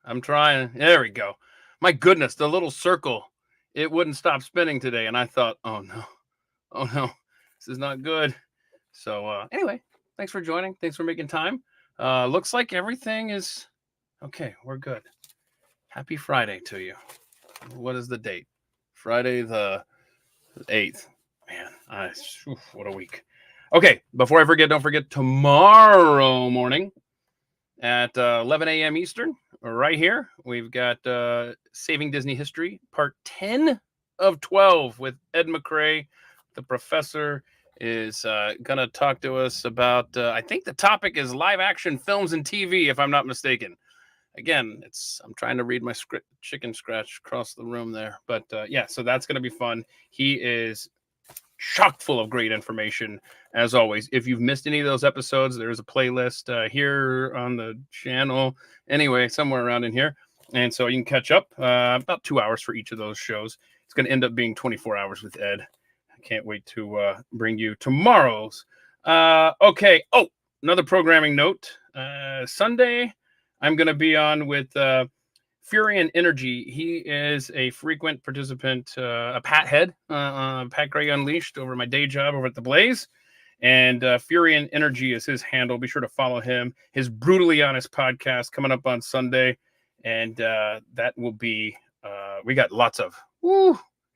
I'm trying. There we go. My goodness, the little circle, it wouldn't stop spinning today. And I thought, oh no, this is not good. So anyway, thanks for joining. Thanks for making time. Looks like everything is okay. We're good. Happy Friday to you. What is the date? Friday the 8th. Man, what a week. Okay, before I forget, don't forget tomorrow morning at 11 a.m. Eastern, right here, we've got Saving Disney History, part 10 of 12 with Ed McRae. The professor is going to talk to us about, I think the topic is live action films and TV, if I'm not mistaken. Again, I'm trying to read my script, chicken scratch across the room there. But yeah, so that's going to be fun. He is chock full of great information, as always. If you've missed any of those episodes, there's a playlist here on the channel. Anyway, somewhere around in here. And so you can catch up about 2 hours for each of those shows. It's going to end up being 24 hours with Ed. I can't wait to bring you tomorrow's. Okay. Oh, another programming note. Sunday, I'm going to be on with Fury and Energy. He is a frequent participant, a Pat Head, Pat Gray Unleashed over my day job over at The Blaze. And Fury and Energy is his handle. Be sure to follow him. His Brutally Honest podcast coming up on Sunday. And that will be, we got lots of,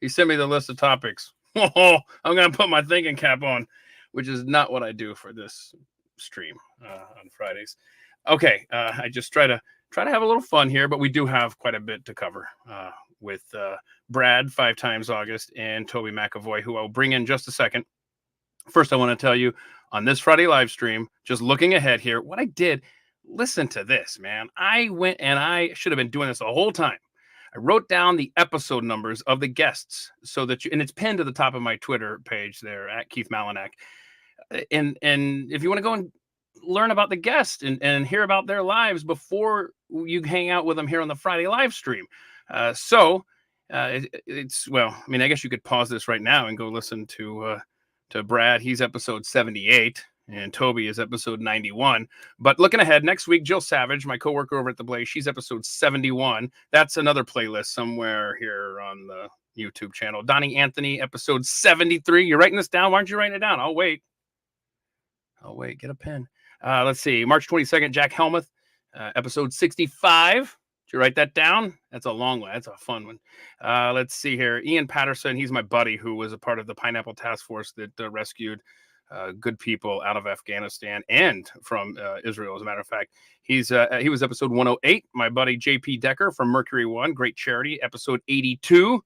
he sent me the list of topics. I'm going to put my thinking cap on, which is not what I do for this stream on Fridays. Okay, I just try to have a little fun here, but we do have quite a bit to cover with Brad 5 times August and Toby McEvoy, who I'll bring in just a second. First, I want to tell you on this Friday live stream, just looking ahead here, what I did, listen to this, man. I went and I should have been doing this the whole time. I wrote down the episode numbers of the guests so that and it's pinned to the top of my Twitter page there at Keith Malinak. And if you want to go and learn about the guest and hear about their lives before you hang out with them here on the Friday live stream. It's, well, I mean, I guess you could pause this right now and go listen to Brad. He's episode 78 and Toby is episode 91. But looking ahead, next week, Jill Savage, my coworker over at The Blaze, she's episode 71. That's another playlist somewhere here on the YouTube channel. Donnie Anthony, episode 73. You're writing this down? Why aren't you writing it down? I'll wait. Get a pen. Let's see. March 22nd, Jack Helmuth, episode 65. Did you write that down? That's a long one. That's a fun one. Let's see here. Ian Patterson, he's my buddy who was a part of the Pineapple Task Force that rescued good people out of Afghanistan and from Israel, as a matter of fact. He was episode 108. My buddy JP Decker from Mercury One, great charity, episode 82.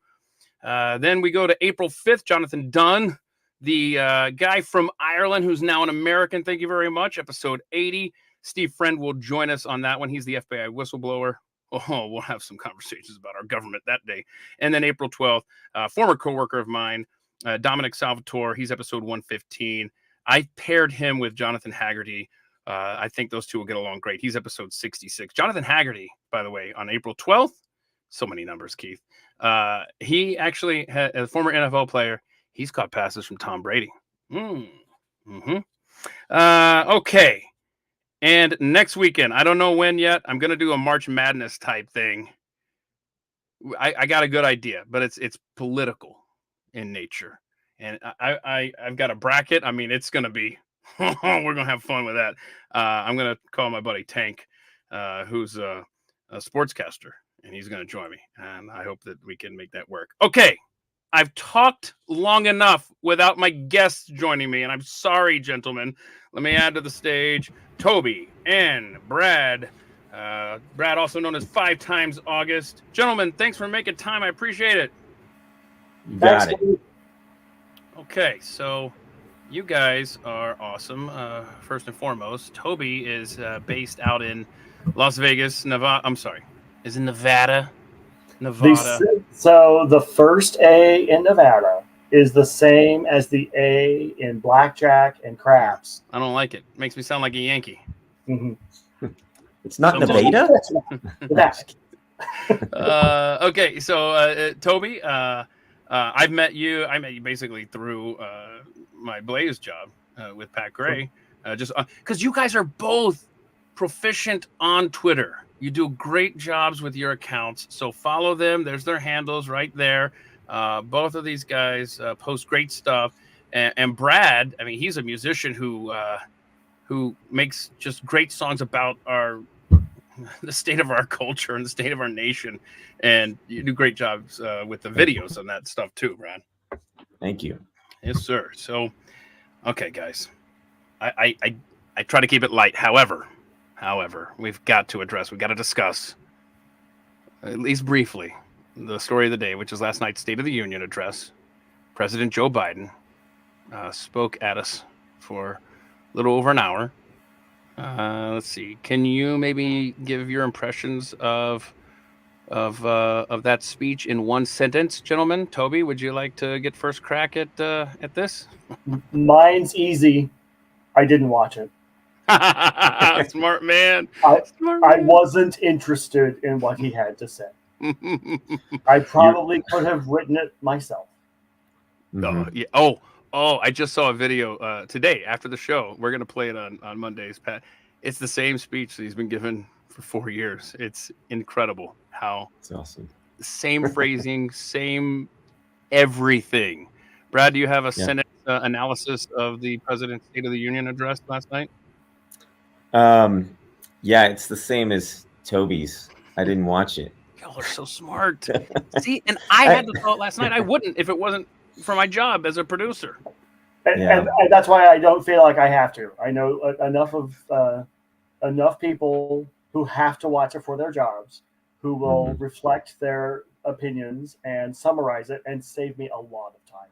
Then we go to April 5th, Jonathan Dunn, the guy from Ireland who's now an American. Thank you very much. Episode 80. Steve Friend will join us on that one. He's the FBI whistleblower. Oh, we'll have some conversations about our government that day. And then April 12th, former coworker of mine, Dominic Salvatore. He's episode 115. I paired him with Jonathan Haggerty. I think those two will get along great. He's episode 66. Jonathan Haggerty, by the way, on April 12th. So many numbers, Keith. He actually, a former NFL player, he's caught passes from Tom Brady. Okay. And next weekend, I don't know when yet, I'm going to do a March Madness type thing. I got a good idea, but it's political in nature. And I've got a bracket. I mean, it's going to be, we're going to have fun with that. I'm going to call my buddy Tank, who's a sportscaster, and he's going to join me. And I hope that we can make that work. Okay. I've talked long enough without my guests joining me, and I'm sorry, gentlemen. Let me add to the stage Toby and Brad. Brad, also known as 5 times August. Gentlemen, thanks for making time. I appreciate it. You got it. Okay, so you guys are awesome. First and foremost, Toby is based out in Las Vegas, Nevada. I'm sorry, is in Nevada. So the first A in Nevada is the same as the A in blackjack and craps. I don't like it. Makes me sound like a Yankee. Mm-hmm. It's not Nevada? Okay, so Toby, I met you basically through my Blaze job with Pat Gray. Just because you guys are both proficient on Twitter. You do great jobs with your accounts, so follow them. There's their handles right there. Both of these guys post great stuff. And Brad, I mean, he's a musician who makes just great songs about the state of our culture and the state of our nation. And you do great jobs with the videos and that stuff too, Brad. Thank you. Yes, sir. So, okay, guys, I try to keep it light. However, we've got to discuss, at least briefly, the story of the day, which is last night's State of the Union address. President Joe Biden spoke at us for a little over an hour. Let's see. Can you maybe give your impressions of that speech in one sentence, gentlemen? Toby, would you like to get first crack at this? Mine's easy. I didn't watch it. Smart man. I wasn't interested in what he had to say. I probably could have written it myself. Yeah. Oh, I just saw a video today after the show. We're going to play it on Mondays, Pat. It's the same speech that he's been given for 4 years. It's incredible how It's awesome. Same phrasing, same everything. Brad, do you have a Senate analysis of the President's State of the Union address last night? Yeah, it's the same as Toby's. I didn't watch it. Y'all are so smart. See, and I had the thought last night I wouldn't if it wasn't for my job as a producer. And that's why I don't feel like I have to. I know enough people who have to watch it for their jobs, who will reflect their opinions and summarize it and save me a lot of time.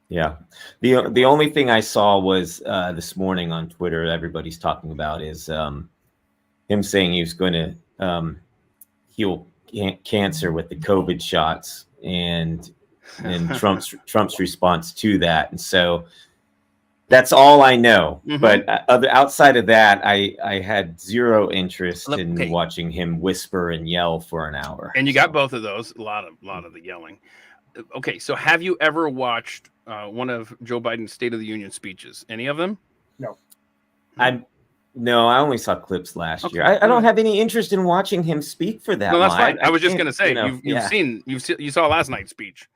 Yeah. The only thing I saw was this morning on Twitter, everybody's talking about is him saying he was going to heal cancer with the COVID shots and Trump's response to that. And so that's all I know. But outside of that, I had zero interest in watching him whisper and yell for an hour. And you got both of those. A lot of the yelling. Okay, so have you ever watched one of Joe Biden's State of the Union speeches? Any of them? No. No, I only saw clips last year. I don't have any interest in watching him speak for that. No, that's fine. I was just going to say, you saw last night's speech.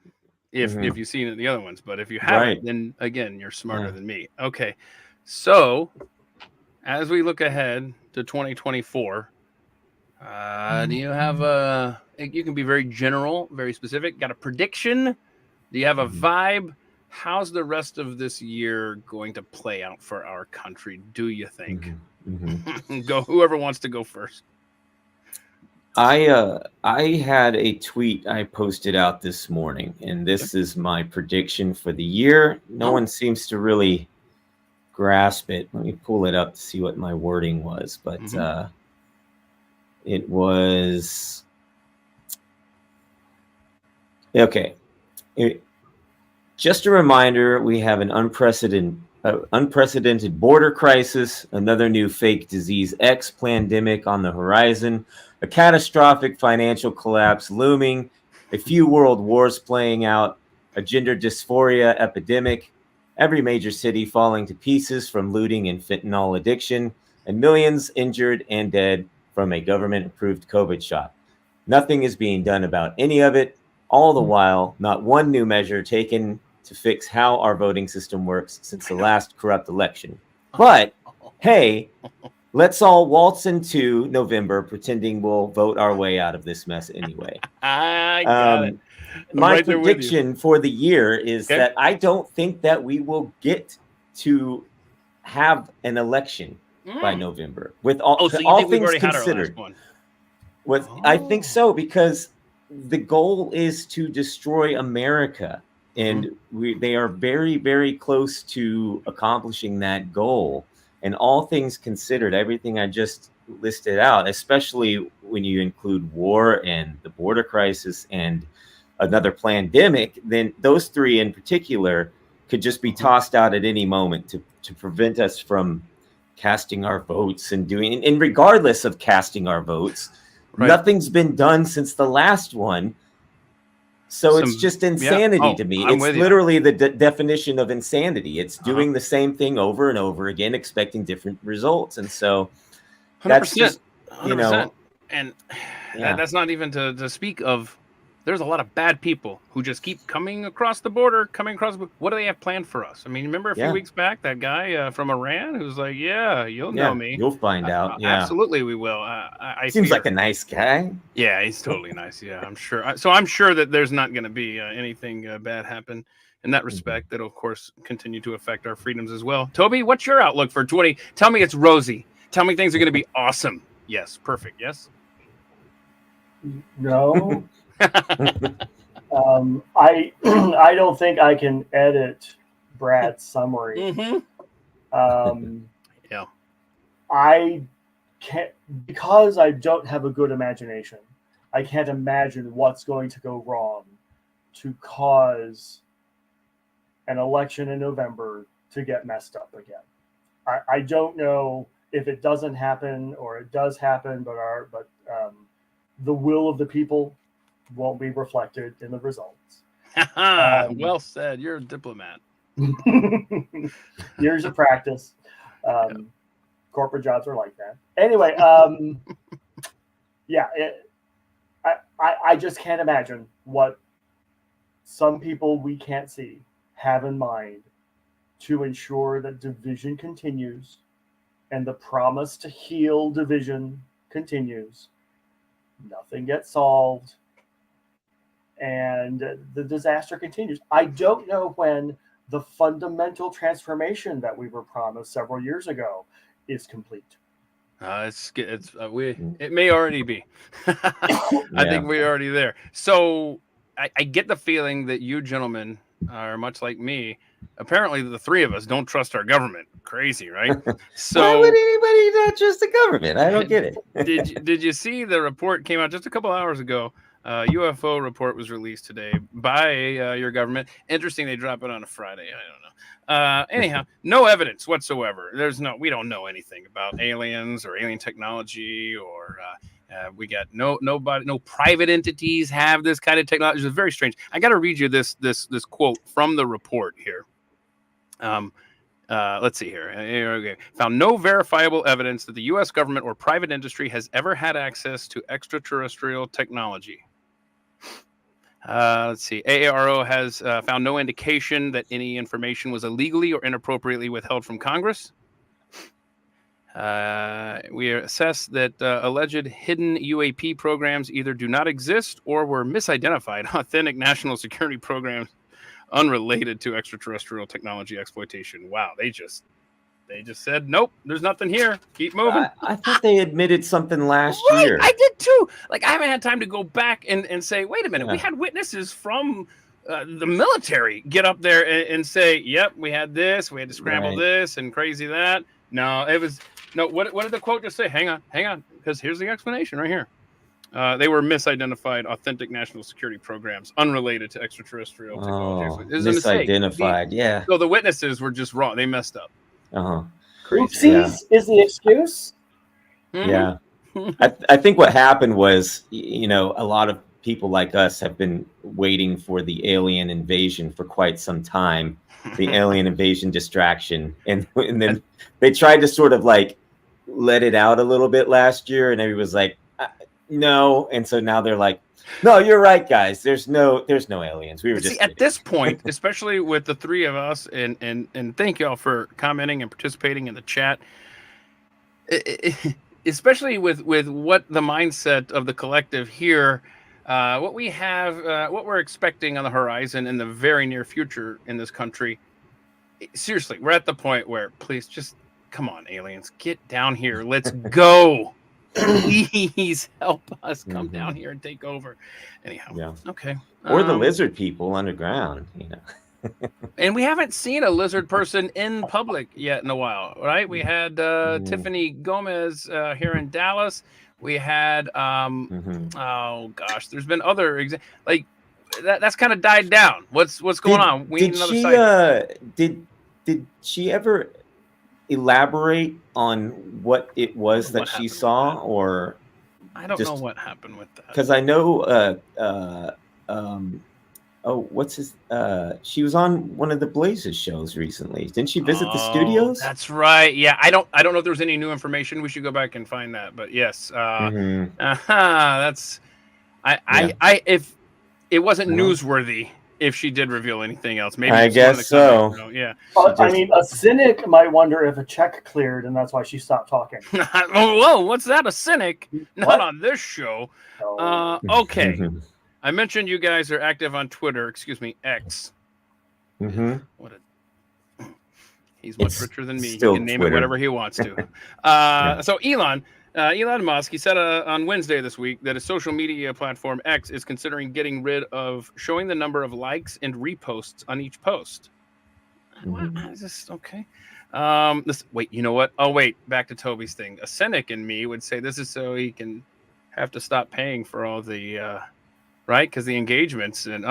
If you've seen the other ones, but if you haven't, then again, you're smarter than me. Okay, so as we look ahead to 2024, do you have you can be very general, very specific. Got a prediction? Do you have a vibe? How's the rest of this year going to play out for our country, do you think? Go, whoever wants to go first. I had a tweet I posted out this morning, and this is my prediction for the year. No one seems to really grasp it. Let me pull it up to see what my wording was, but it was okay. Just a reminder, we have an unprecedented border crisis, another new fake disease X pandemic on the horizon, a catastrophic financial collapse looming, a few world wars playing out, a gender dysphoria epidemic, every major city falling to pieces from looting and fentanyl addiction, and millions injured and dead from a government-approved COVID shot. Nothing is being done about any of it, all the while not one new measure taken to fix how our voting system works since the last corrupt election. But, hey, let's all waltz into November pretending we'll vote our way out of this mess anyway. I got it. My prediction for the year is that I don't think that we will get to have an election by November. With all things considered. I think so, because the goal is to destroy America. And they are very, very close to accomplishing that goal. And all things considered, everything I just listed out, especially when you include war and the border crisis and another pandemic, then those three in particular could just be tossed out at any moment to prevent us from casting our votes and doing. And regardless of casting our votes, nothing's been done since the last one. So it's just insanity to me. It's literally the definition of insanity. It's doing the same thing over and over again, expecting different results. And so that's just, 100%. And that's not even to speak of. There's a lot of bad people who just keep coming across the border, What do they have planned for us? I mean, remember a few weeks back, that guy from Iran who's like, you'll know me. You'll find out. Absolutely, we will. Seems like a nice guy. Yeah, he's totally nice. Yeah, I'm sure. So I'm sure that there's not going to be anything bad happen in that respect. That'll, of course, continue to affect our freedoms as well. Toby, what's your outlook for 20? Tell me it's rosy. Tell me things are going to be awesome. Yes, perfect. Yes. No. I don't think I can edit Brad's summary. Mm-hmm. Yeah. I can't, because I don't have a good imagination. I can't imagine what's going to go wrong to cause an election in November to get messed up again. I don't know if it doesn't happen or it does happen, but the will of the people won't be reflected in the results. Well said. You're a diplomat. Years of practice. Corporate jobs are like that. Anyway, I just can't imagine what some people we can't see have in mind to ensure that division continues and the promise to heal division continues. Nothing gets solved, and the disaster continues. I don't know when the fundamental transformation that we were promised several years ago is complete. It may already be. I think we're already there. So I get the feeling that you gentlemen are much like me. Apparently, the three of us don't trust our government. Crazy, right? So why would anybody not trust the government? I don't get it. Did you see the report came out just a couple hours ago? UFO report was released today by your government. Interesting, they drop it on a Friday. I don't know. Anyhow, no evidence whatsoever. We don't know anything about aliens or alien technology, or we got no private entities have this kind of technology. It's very strange. I got to read you this quote from the report here. Let's see here. Okay. Found no verifiable evidence that the U.S. government or private industry has ever had access to extraterrestrial technology. Let's see. AARO has found no indication that any information was illegally or inappropriately withheld from Congress. We assess that alleged hidden UAP programs either do not exist or were misidentified. Authentic national security programs unrelated to extraterrestrial technology exploitation. Wow, they just said nope, there's nothing here. Keep moving. I thought they admitted something last year. I did too. Like, I haven't had time to go back and say, wait a minute, we had witnesses from the military get up there and say, yep, we had this, we had to scramble this and crazy that. No, it was no. What did the quote just say? Hang on, because here's the explanation right here. They were misidentified authentic national security programs unrelated to extraterrestrial technology. Misidentified, yeah. So the witnesses were just wrong. They messed up. Crazy. Is the excuse? Yeah. I think what happened was, a lot of people like us have been waiting for the alien invasion for quite some time, the alien invasion distraction. And then they tried to sort of like let it out a little bit last year, and everybody was like, no. And so now they're like, no, you're right, guys. There's no aliens. We were just at this point, especially with the three of us, and thank y'all for commenting and participating in the chat. Especially with what the mindset of the collective here, what we have, what we're expecting on the horizon in the very near future in this country. Seriously, we're at the point where, please, just come on, aliens, get down here. Let's go. Please help us come down here and take over. Anyhow, okay. Or the lizard people underground, And we haven't seen a lizard person in public yet in a while, right? We had Tiffany Gomez here in Dallas. We had, oh gosh, there's been other like that's kind of died down. What's going on? We need another site. Did she ever elaborate on what it was that she saw, or I don't know what happened with that, because I know what's his? She was on one of the Blazers shows recently. Didn't she visit the studios? That's right. Yeah, I don't know if there's any new information. We should go back and find that. But yes, that's I if it wasn't newsworthy. If she did reveal anything else, maybe I guess so. Yeah. I mean, a cynic might wonder if a check cleared, and that's why she stopped talking. Whoa, what's that? A cynic? Not on this show. Okay. I mentioned you guys are active on Twitter. Excuse me, X. He's much richer than me. He can name it whatever he wants to. So Elon Musk, he said on Wednesday this week that his social media platform X is considering getting rid of showing the number of likes and reposts on each post. Is this okay? Wait, you know what? Oh, wait, back to Toby's thing. A cynic in me would say this is so he can have to stop paying for all the, right? Because the engagements and,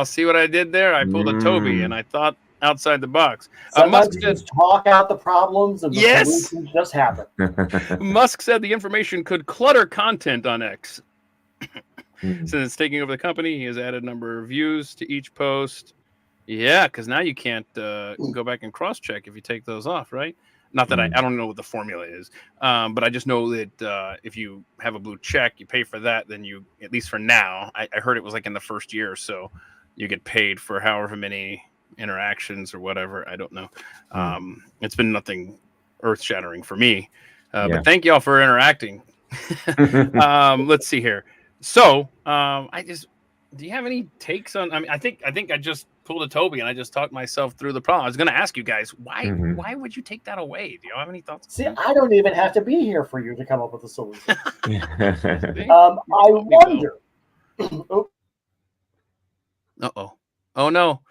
see what I did there? I pulled a Toby and I thought outside the box. Musk said, just talk out the problems and the solutions just happen. Musk said the information could clutter content on X. Since it's taking over the company, he has added a number of views to each post. Yeah, because now you can't go back and cross-check if you take those off, right? Not that I don't know what the formula is, but I just know that if you have a blue check, you pay for that, then you, at least for now, I heard it was like in the first year or so, you get paid for however many interactions or whatever. I don't know. It's been nothing earth-shattering for me, but thank y'all for interacting. Let's see here. So do you have any takes on? I mean, I think I just pulled a Toby and I just talked myself through the problem. I was going to ask you guys why would you take that away? Do you have any thoughts? See, I don't even have to be here for you to come up with a solution. I wonder. Oh no.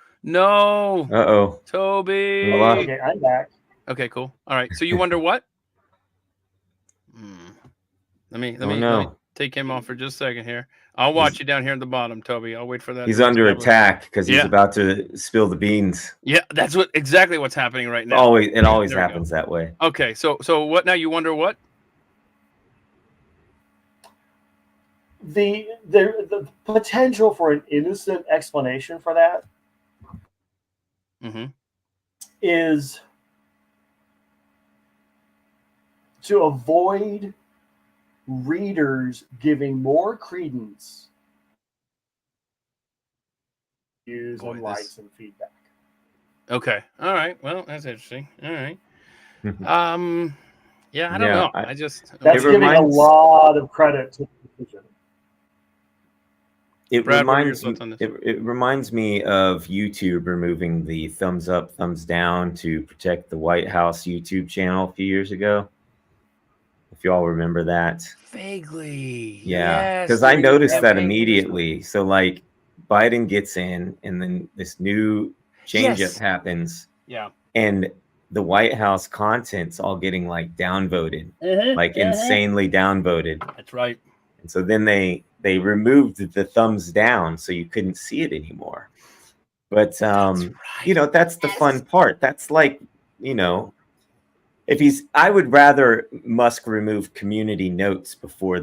Toby. Okay, I'm back. Okay, cool. All right. So you wonder what? Let me take him off for just a second here. I'll watch you down here at the bottom, Toby. I'll wait for that. He's under attack because he's about to spill the beans. Yeah, that's exactly what's happening right now. It always happens that way. Okay, so what now? You wonder what? The potential for an innocent explanation for that is to avoid readers giving more credence views and likes and feedback. Okay. All right. Well, that's interesting. All right. I don't know. That's giving a lot of credit to the decision. It reminds me of YouTube removing the thumbs up, thumbs down to protect the White House YouTube channel a few years ago. If you all remember that. Vaguely. Yeah, because I noticed that immediately. So like Biden gets in and then this new change-up happens. Yeah. And the White House content's all getting like downvoted, like insanely downvoted. That's right. And so then they removed the thumbs down so you couldn't see it anymore. But that's the fun part. That's like, I would rather Musk remove community notes before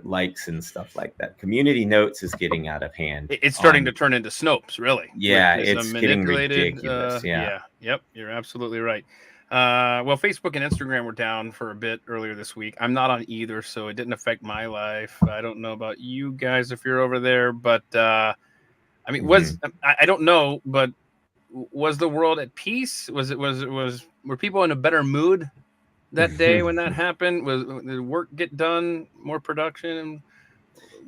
likes and stuff like that. Community notes is getting out of hand. It's starting to turn into Snopes, really. Yeah, it's getting ridiculous. Yep, you're absolutely right. Well, Facebook and Instagram were down for a bit earlier this week. I'm not on either, so it didn't affect my life. I don't know about you guys if you're over there, but I don't know, but was the world at peace? Were people in a better mood that day when that happened? Did work get done? More production?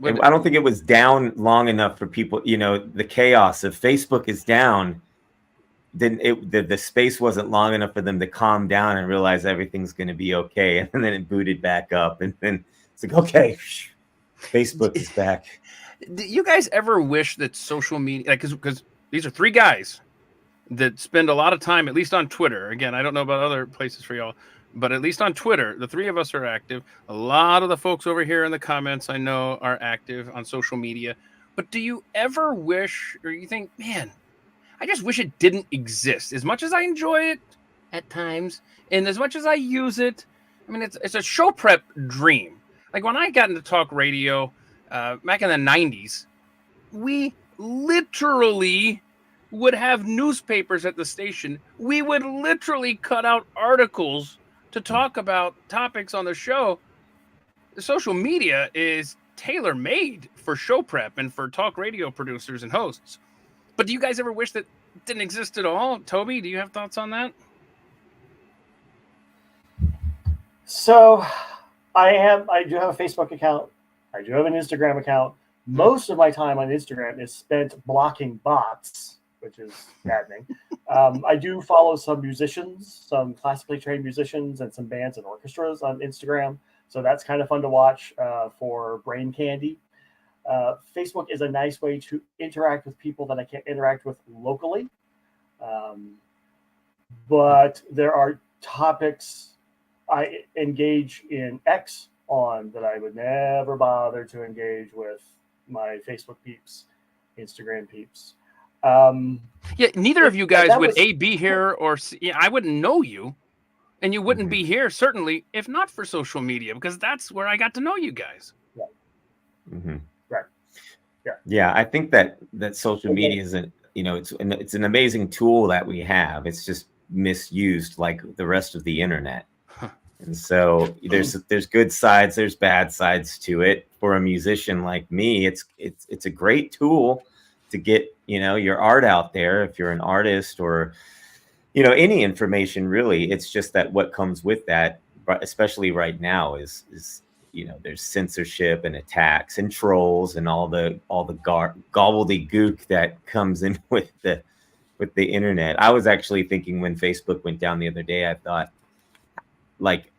I don't think it was down long enough for people. The chaos of Facebook is down. The space wasn't long enough for them to calm down and realize everything's going to be okay. And then it booted back up, and then it's like, okay, Facebook is back. Do you guys ever wish that social media, like, because these are three guys that spend a lot of time, at least on Twitter. Again, I don't know about other places for y'all, but at least on Twitter, the three of us are active. A lot of the folks over here in the comments I know are active on social media. But do you ever wish, or you think, man, I just wish it didn't exist? As much as I enjoy it at times, and as much as I use it, I mean, it's a show prep dream. Like when I got into talk radio back in the 90s, we literally would have newspapers at the station. We would literally cut out articles to talk about topics on the show. The social media is tailor-made for show prep and for talk radio producers and hosts. But do you guys ever wish that didn't exist at all? Toby, do you have thoughts on that? So I do have a Facebook account. I do have an Instagram account. Most of my time on Instagram is spent blocking bots, which is maddening. I do follow some musicians, some classically trained musicians, and some bands and orchestras on Instagram. So that's kind of fun to watch for brain candy. Facebook is a nice way to interact with people that I can't interact with locally. But there are topics I engage in X on that I would never bother to engage with my Facebook peeps, Instagram peeps. Yeah, neither of you guys would be here or I wouldn't know you, and you wouldn't be here certainly if not for social media, because that's where I got to know you guys. Yeah. Mm-hmm. Right. Yeah. Yeah, I think that social media isn't, it's an amazing tool that we have. It's just misused like the rest of the internet. And so there's good sides, there's bad sides to it. For a musician like me, it's a great tool to get, your art out there. If you're an artist or, any information really, it's just that what comes with that, especially right now is there's censorship and attacks and trolls and all the gobbledygook that comes in with the internet. I was actually thinking when Facebook went down the other day, I thought, like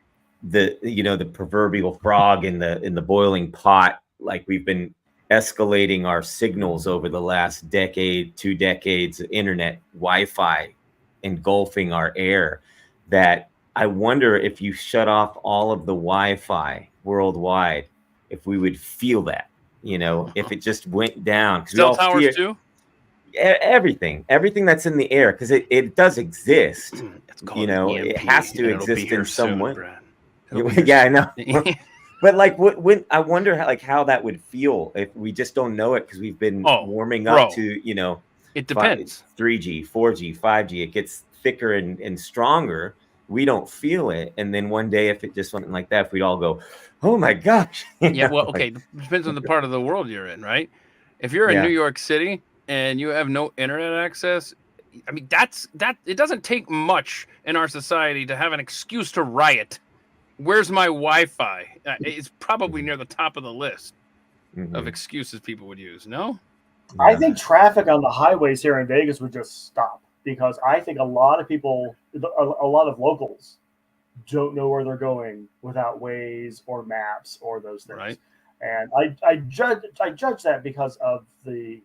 the proverbial frog in the boiling pot, like we've been escalating our signals over the last decade, 2 decades, internet, Wi-Fi engulfing our air, that I wonder if you shut off all of the Wi-Fi worldwide, if we would feel that, if it just went down. Cell towers too? Everything that's in the air, because it does exist. It has to exist in some way. Yeah, I know. But like, when I wonder how that would feel if we just don't know it, because we've been warming up to it depends. 3G, 4G, 5G. It gets thicker and stronger. We don't feel it, and then one day, if it just went like that, if we'd all go, "Oh my gosh!" Yeah, well, okay, depends on the part of the world you're in, right? If you're in New York City and you have no internet access, I mean, that it doesn't take much in our society to have an excuse to riot. Where's my Wi-Fi? It's probably near the top of the list of excuses people would use. No? I think traffic on the highways here in Vegas would just stop, because I think a lot of people, a lot of locals, don't know where they're going without Waze or maps or those things. Right. And I judge that because of the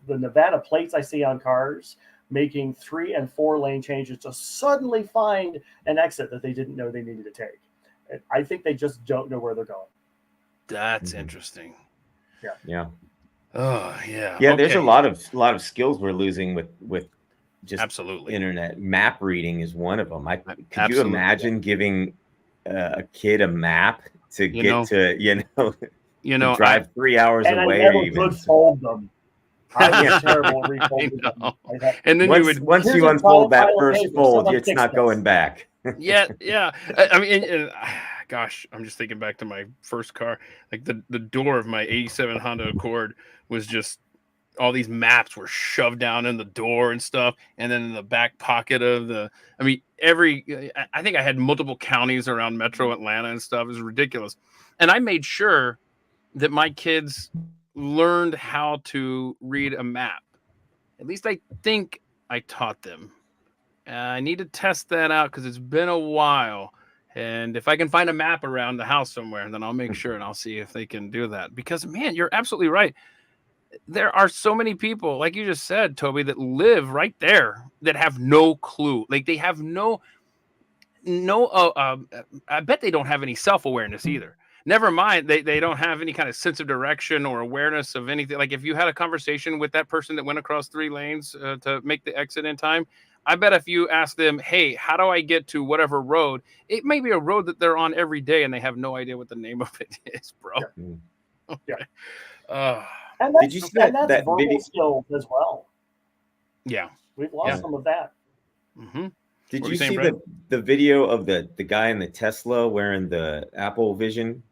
Nevada plates I see on cars making 3 and 4 lane changes to suddenly find an exit that they didn't know they needed to take. And I think they just don't know where they're going. That's interesting. Yeah. Oh yeah. Yeah. Okay. There's a lot of skills we're losing with just absolutely internet. Map reading is one of them. Could you imagine giving a kid a map to get to drive 3 hours away? I never could fold them. I was terrible at refolding them. And then once you unfold that first fold, it's not going back. Yeah. I mean, gosh, I'm just thinking back to my first car. Like the door of my '87 Honda Accord was just all these maps were shoved down in the door and stuff, and then in the back pocket of I think I had multiple counties around Metro Atlanta and stuff. It was ridiculous, and I made sure that my kids learned how to read a map. At least I think I taught them. I need to test that out because it's been a while. And if I can find a map around the house somewhere, then I'll make sure and I'll see if they can do that. Because, man, you're absolutely right. There are so many people, like you just said, Toby, that live right there that have no clue. Like they have no. I bet they don't have any self-awareness either. Never mind, they don't have any kind of sense of direction or awareness of anything. Like if you had a conversation with that person that went across 3 lanes to make the exit in time, I bet if you ask them, hey, how do I get to whatever road? It may be a road that they're on every day and they have no idea what the name of it is, bro. Yeah. Okay. And that's, did you see that verbal video skills as well. Yeah, we've lost some of that. Mm-hmm. Did you see the video of the guy in the Tesla wearing the Apple Vision?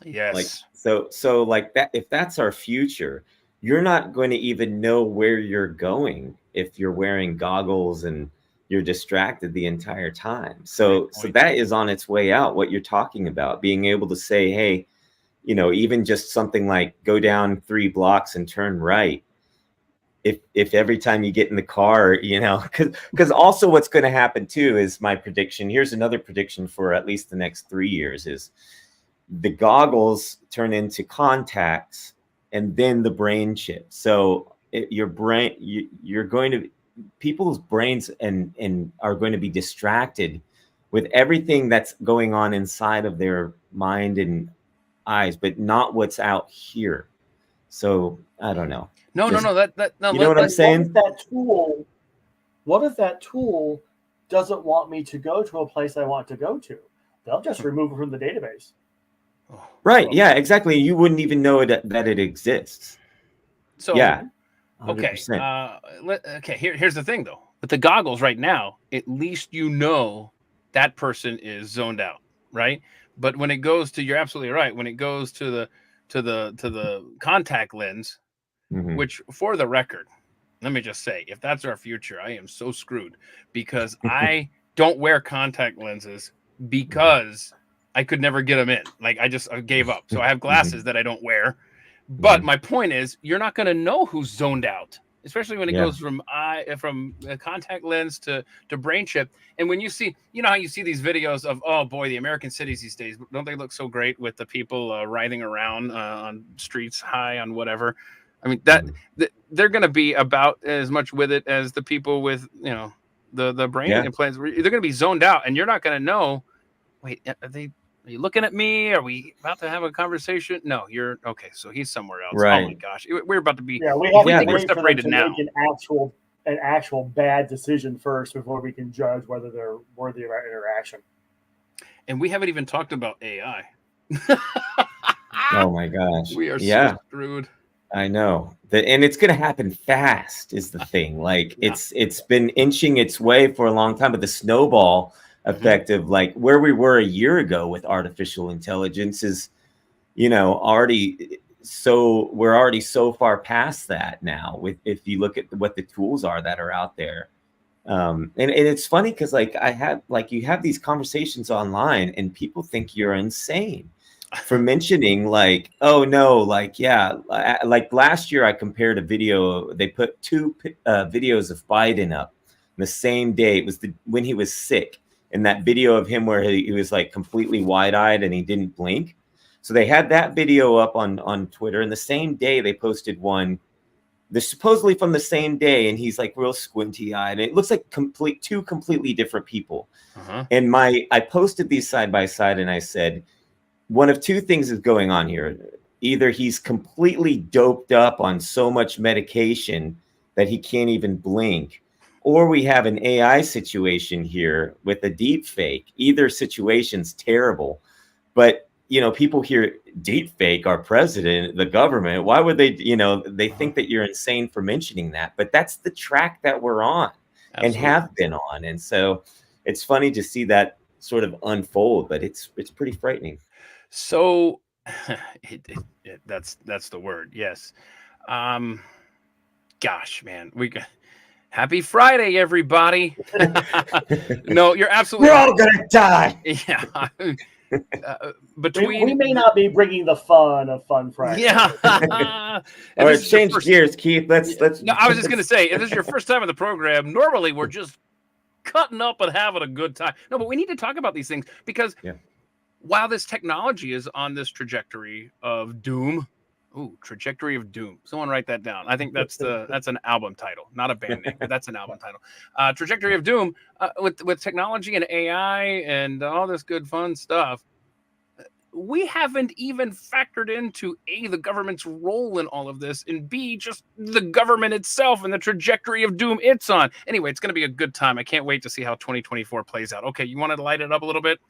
Yes. Like so like that, if that's our future, you're not going to even know where you're going if you're wearing goggles and you're distracted the entire time. So that is on its way out, what you're talking about, being able to say, hey, you know, even just something like go down 3 blocks and turn right. If every time you get in the car, you know, because also what's going to happen too is my prediction. Here's another prediction for at least the next 3 years is the goggles turn into contacts and then the brain chip. So your brain, you're going to, people's brains and are going to be distracted with everything that's going on inside of their mind and eyes, but not what's out here. So I don't know. No. You know what I'm saying? What if that tool doesn't want me to go to a place I want to go to? They'll just remove it from the database. Right. Yeah, exactly. You wouldn't even know that it exists. So, yeah. 100%. Okay. Here's the thing, though. With the goggles right now, at least you know that person is zoned out, right? But when it goes to, you're absolutely right. When it goes to the contact lens, which, for the record, let me just say, if that's our future, I am so screwed because I don't wear contact lenses because I could never get them in. Like I gave up. So I have glasses that I don't wear. But my point is, you're not going to know who's zoned out, especially when it goes from a contact lens to brain chip. And when you see, you know how you see these videos of, oh boy, the American cities these days, don't they look so great with the people riding around on streets high on whatever? I mean, that they're going to be about as much with it as the people with, you know, the brain implants. They're going to be zoned out, and you're not going to know. Wait, are you looking at me? Are we about to have a conversation? No, you're okay. So he's somewhere else. Right. Oh my gosh, we're about to be. Yeah, we have to we're wait separated for them to now. make an actual bad decision first before we can judge whether they're worthy of our interaction. And we haven't even talked about AI. Oh my gosh, we are so screwed. I know that, and it's going to happen fast is the thing. Like it's been inching its way for a long time, but the snowball effect of like where we were a year ago with artificial intelligence is, you know, we're already so far past that now. With if you look at what the tools are that are out there, and it's funny because like you have these conversations online and people think you're insane for mentioning like, oh no, like, yeah, like last year I compared a video, they put 2 videos of Biden up the same day. It was when he was sick, and that video of him where he was like completely wide-eyed and he didn't blink. So they had that video up on Twitter, and the same day they posted one, they're supposedly from the same day, and he's like real squinty-eyed, and it looks like two completely different people. And I posted these side by side, and I said, one of 2 things is going on here. Either he's completely doped up on so much medication that he can't even blink, or we have an AI situation here with a deep fake. Either situation's terrible, but you know, people hear deep fake, our president, the government. Why would they, you know, they think that you're insane for mentioning that, but that's the track that we're on. Absolutely. And have been on. And so it's funny to see that sort of unfold, but it's pretty frightening. So that's the word. Yes. Gosh, man, happy Friday, everybody. No, you're absolutely We're all going to die. Yeah. We may not be bringing the fun of Fun Friday. Yeah. All right, change gears, Keith. Let's. No, I was just gonna say, if this is your first time on the program, normally we're just cutting up and having a good time. No, but we need to talk about these things because while this technology is on this trajectory of doom, trajectory of doom. Someone write that down. I think that's an album title, not a band name, but that's an album title. Trajectory of doom with technology and AI and all this good fun stuff. We haven't even factored into A, the government's role in all of this, and B, just the government itself and the trajectory of doom it's on. Anyway, it's going to be a good time. I can't wait to see how 2024 plays out. Okay, you want to light it up a little bit?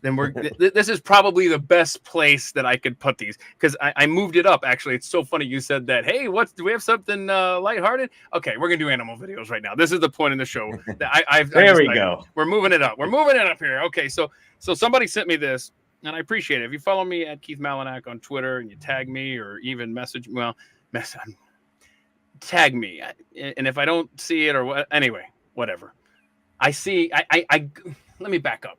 then this is probably the best place that I could put these, because I moved it up. Actually, it's so funny you said that. Hey, do we have something lighthearted? Okay, we're gonna do animal videos right now. This is the point in the show. There we go. We're moving it up. We're moving it up here. Okay, so somebody sent me this, and I appreciate it. If you follow me at Keith Malinak on Twitter and you tag me or even tag me, and if I don't see it or anyway, whatever. I see. I let me back up.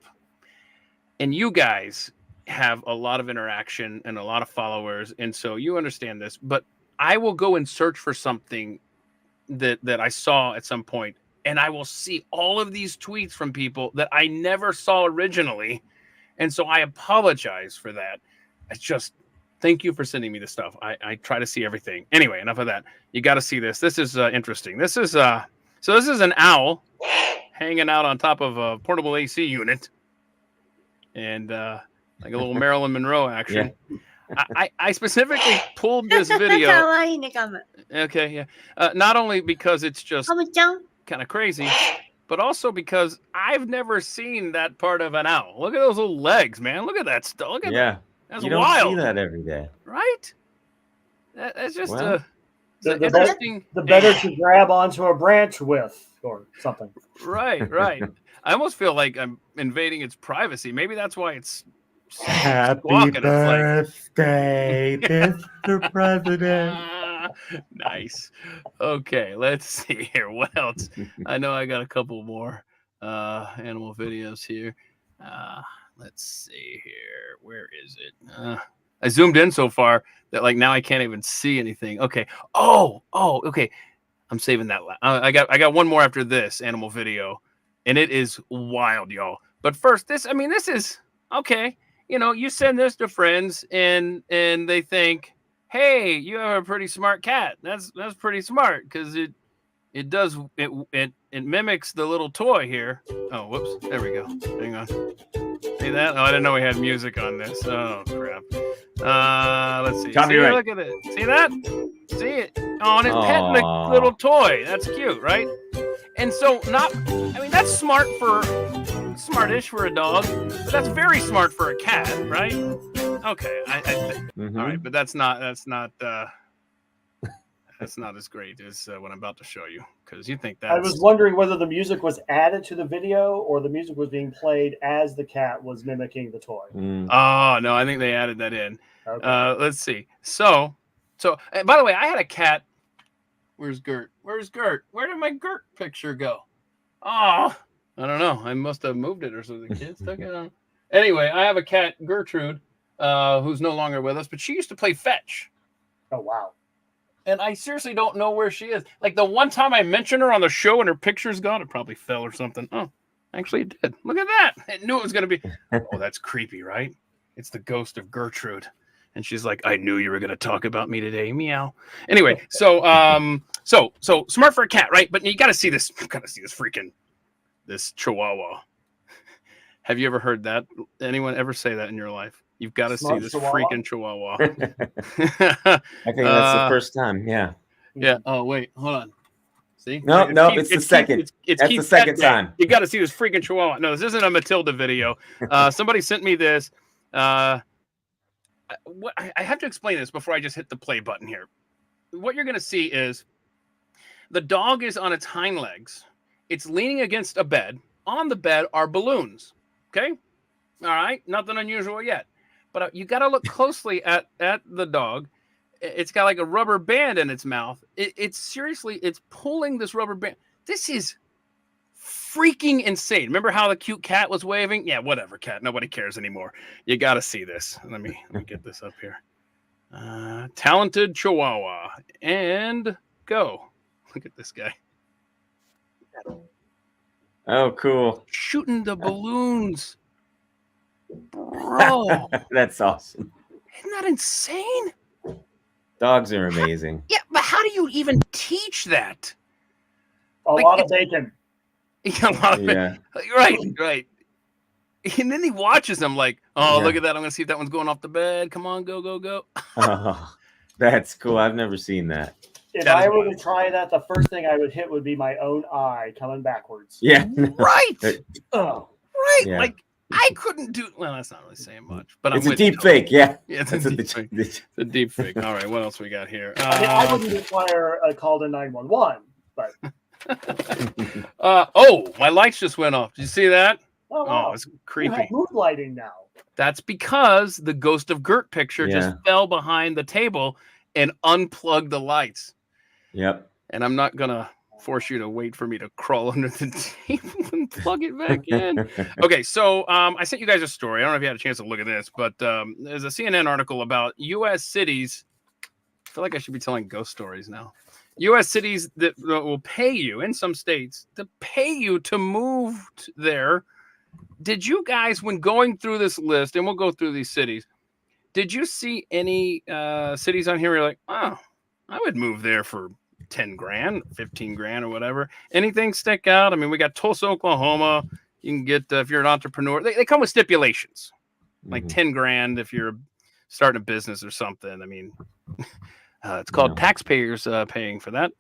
And you guys have a lot of interaction and a lot of followers, and so you understand this. But I will go and search for something that I saw at some point, and I will see all of these tweets from people that I never saw originally, and so I apologize for that. It's just thank you for sending me the stuff. I try to see everything. Anyway, enough of that. You got to see this. This is interesting. This is this is an owl hanging out on top of a portable AC unit. And like a little Marilyn Monroe action. Yeah. I specifically pulled this video. Okay, yeah. Not only because it's just kind of crazy, but also because I've never seen that part of an owl. Look at those little legs, man. Look at that stuff. Look at that. That's you don't wild. See that every day, right? That's just interesting. The better to grab onto a branch with or something. Right. I almost feel like I'm invading its privacy. Maybe that's why it's happy birthday, Mr. President. Nice. Okay, let's see here. What else? I know I got a couple more animal videos here. Let's see here. Where is it? I zoomed in so far that like now I can't even see anything. Okay. Oh, okay. I'm saving that. I got one more after this animal video. And it is wild, y'all. But first, this is okay. You know, you send this to friends and they think, hey, you have a pretty smart cat. That's pretty smart because it mimics the little toy here. Oh, whoops. There we go. Hang on. See that? Oh, I didn't know we had music on this. Oh, crap. Let's see. Copyright. Look at it. See that? See it? Oh, and it's petting the little toy. That's cute, right? And so that's smartish for a dog, but that's very smart for a cat, right? Okay. All right, but that's not as great as what I'm about to show you, because you think that I was wondering whether the music was added to the video or the music was being played as the cat was mimicking the toy. Oh, no, I think they added that in. Okay. Let's see. So by the way, I had a cat. Where's Gert? Where did my Gert picture go? Oh, I don't know. I must have moved it or something. The kids took it on. Anyway, I have a cat, Gertrude, who's no longer with us, but she used to play fetch. Oh, wow. And I seriously don't know where she is. Like the one time I mentioned her on the show and her picture's gone, it probably fell or something. Oh, actually it did. Look at that. I knew it was going to be. Oh, that's creepy, right? It's the ghost of Gertrude. And she's like, I knew you were going to talk about me today. Meow. Anyway, so smart for a cat, right? But you got to see this. You got to see this Chihuahua. Have you ever heard that? Anyone ever say that in your life? You've got to see this freaking Chihuahua. I think that's the first time. Yeah. Yeah. Oh, wait. Hold on. See? No, it's the second. That's the second time. You got to see this freaking Chihuahua. No, this isn't a Matilda video. Somebody sent me this. I have to explain this before I just hit the play button here. What you're going to see is the dog is on its hind legs. It's leaning against a bed. On the bed are balloons. Okay? All right? Nothing unusual yet. But you got to look closely at the dog. It's got like a rubber band in its mouth. It's pulling this rubber band. This is freaking insane. Remember how the cute cat was waving? Yeah, whatever, cat. Nobody cares anymore. You got to see this. Let me get this up here. Talented Chihuahua. And go. Look at this guy. Oh, cool. Shooting the balloons. Bro. That's awesome. Isn't that insane? Dogs are amazing. Yeah, but how do you even teach that? A lot of bacon. Yeah, a lot of bacon. Right. And then he watches them like, look at that. I'm going to see if that one's going off the bed. Come on, go. Oh, that's cool. I've never seen that. If I were to try that, the first thing I would hit would be my own eye coming backwards. Yeah. Right. Oh. Right. Yeah. Like, I couldn't do. Well, that's not really saying much, but it's I'm a deep fake. Yeah, it's a deep fake. It's a deep fake. All right, what else we got here? I wouldn't require a call to 911, but. My lights just went off. Did you see that? Oh, wow. It's creepy. You have mood lighting now. That's because the Ghost of Gert picture just fell behind the table and unplugged the lights. Yep. And I'm not gonna force you to wait for me to crawl under the table and plug it back in. Okay, so I sent you guys a story. I don't know if you had a chance to look at this, but there's a CNN article about U.S. cities. I feel like I should be telling ghost stories now. U.S. cities that will pay you, in some states, to pay you to move there. Did you guys, when going through this list, and we'll go through these cities, did you see any cities on here where you're like, oh, I would move there for 10 grand, 15 grand or whatever? Anything stick out? I mean, we got Tulsa, Oklahoma. You can get, if you're an entrepreneur, they come with stipulations, like 10 grand if you're starting a business or something. I mean, it's called taxpayers paying for that.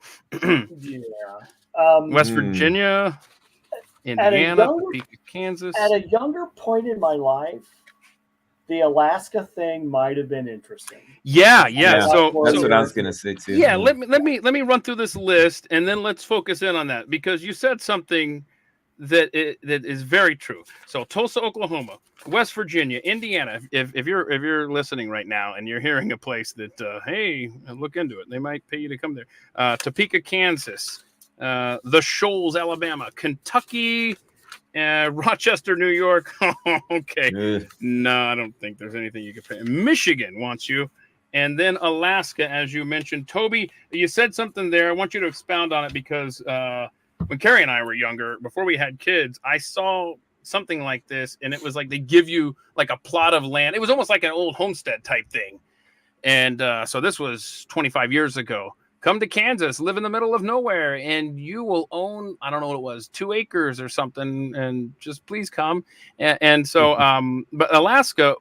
West Virginia, Indiana, Topeka, Kansas. At a younger point in my life, the Alaska thing might have been interesting. Yeah. So that's what I was gonna say too. Yeah, let me run through this list and then let's focus in on that, because you said something that is very true. So Tulsa, Oklahoma, West Virginia, Indiana. If you're listening right now and you're hearing a place that hey, look into it, they might pay you to come there. Topeka, Kansas, the Shoals, Alabama, Kentucky, Rochester, New York. Okay, no, I don't think there's anything you can pay. Michigan wants you, and then Alaska, as you mentioned. Toby, you said something there. I want you to expound on it, because when Carrie and I were younger, before we had kids, I saw something like this, and it was like they give you like a plot of land. It was almost like an old homestead type thing. And so this was 25 years ago. Come to Kansas, live in the middle of nowhere, and you will own, I don't know what it was, 2 acres or something, and just please come. And so, but Alaska,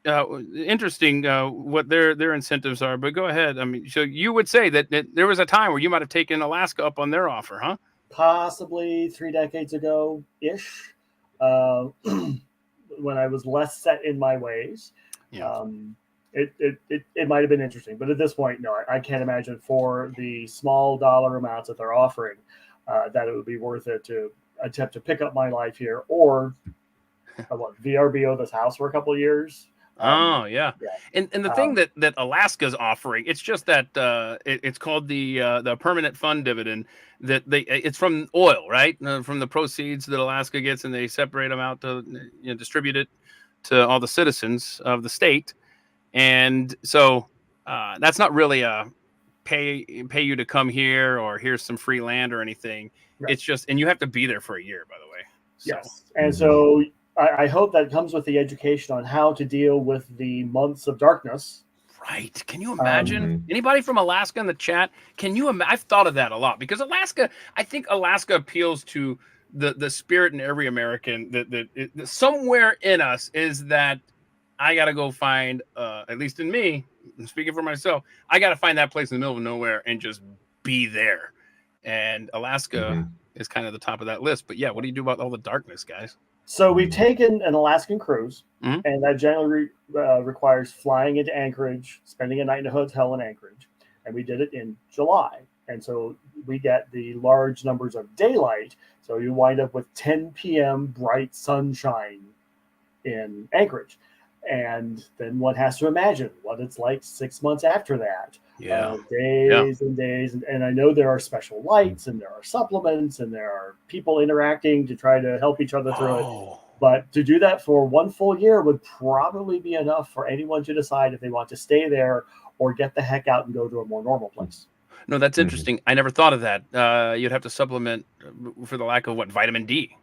interesting what their incentives are, but go ahead. I mean, so you would say that there was a time where you might have taken Alaska up on their offer, huh? Possibly 3 decades ago-ish, when I was less set in my ways. Yeah. It might have been interesting, but at this point, no, I can't imagine for the small dollar amounts that they're offering that it would be worth it to attempt to pick up my life here, or VRBO this house for a couple of years. Yeah. And the thing that Alaska's offering, it's just that it's called the permanent fund dividend, that it's from oil, right? From the proceeds that Alaska gets, and they separate them out to distribute it to all the citizens of the state. And so that's not really a pay you to come here, or here's some free land or anything. Right. It's just, and you have to be there for a year, by the way. So. Yes. And so I hope that comes with the education on how to deal with the months of darkness. Right. Can you imagine? Anybody from Alaska in the chat? Can you imagine? I've thought of that a lot, because I think Alaska appeals to the spirit in every American that somewhere in us is that I got to go find, at least in me, speaking for myself, I got to find that place in the middle of nowhere and just be there. And Alaska is kind of the top of that list. But yeah, what do you do about all the darkness, guys? So we've taken an Alaskan cruise, and that generally requires flying into Anchorage, spending a night in a hotel in Anchorage. And we did it in July. And so we get the large numbers of daylight. So you wind up with 10 p.m. bright sunshine in Anchorage. And then one has to imagine what it's like 6 months after that. Days and days. And I know there are special lights, and there are supplements, and there are people interacting to try to help each other through it. But to do that for 1 full year would probably be enough for anyone to decide if they want to stay there or get the heck out and go to a more normal place. No, that's interesting. I never thought of that. You'd have to supplement for the lack of vitamin D.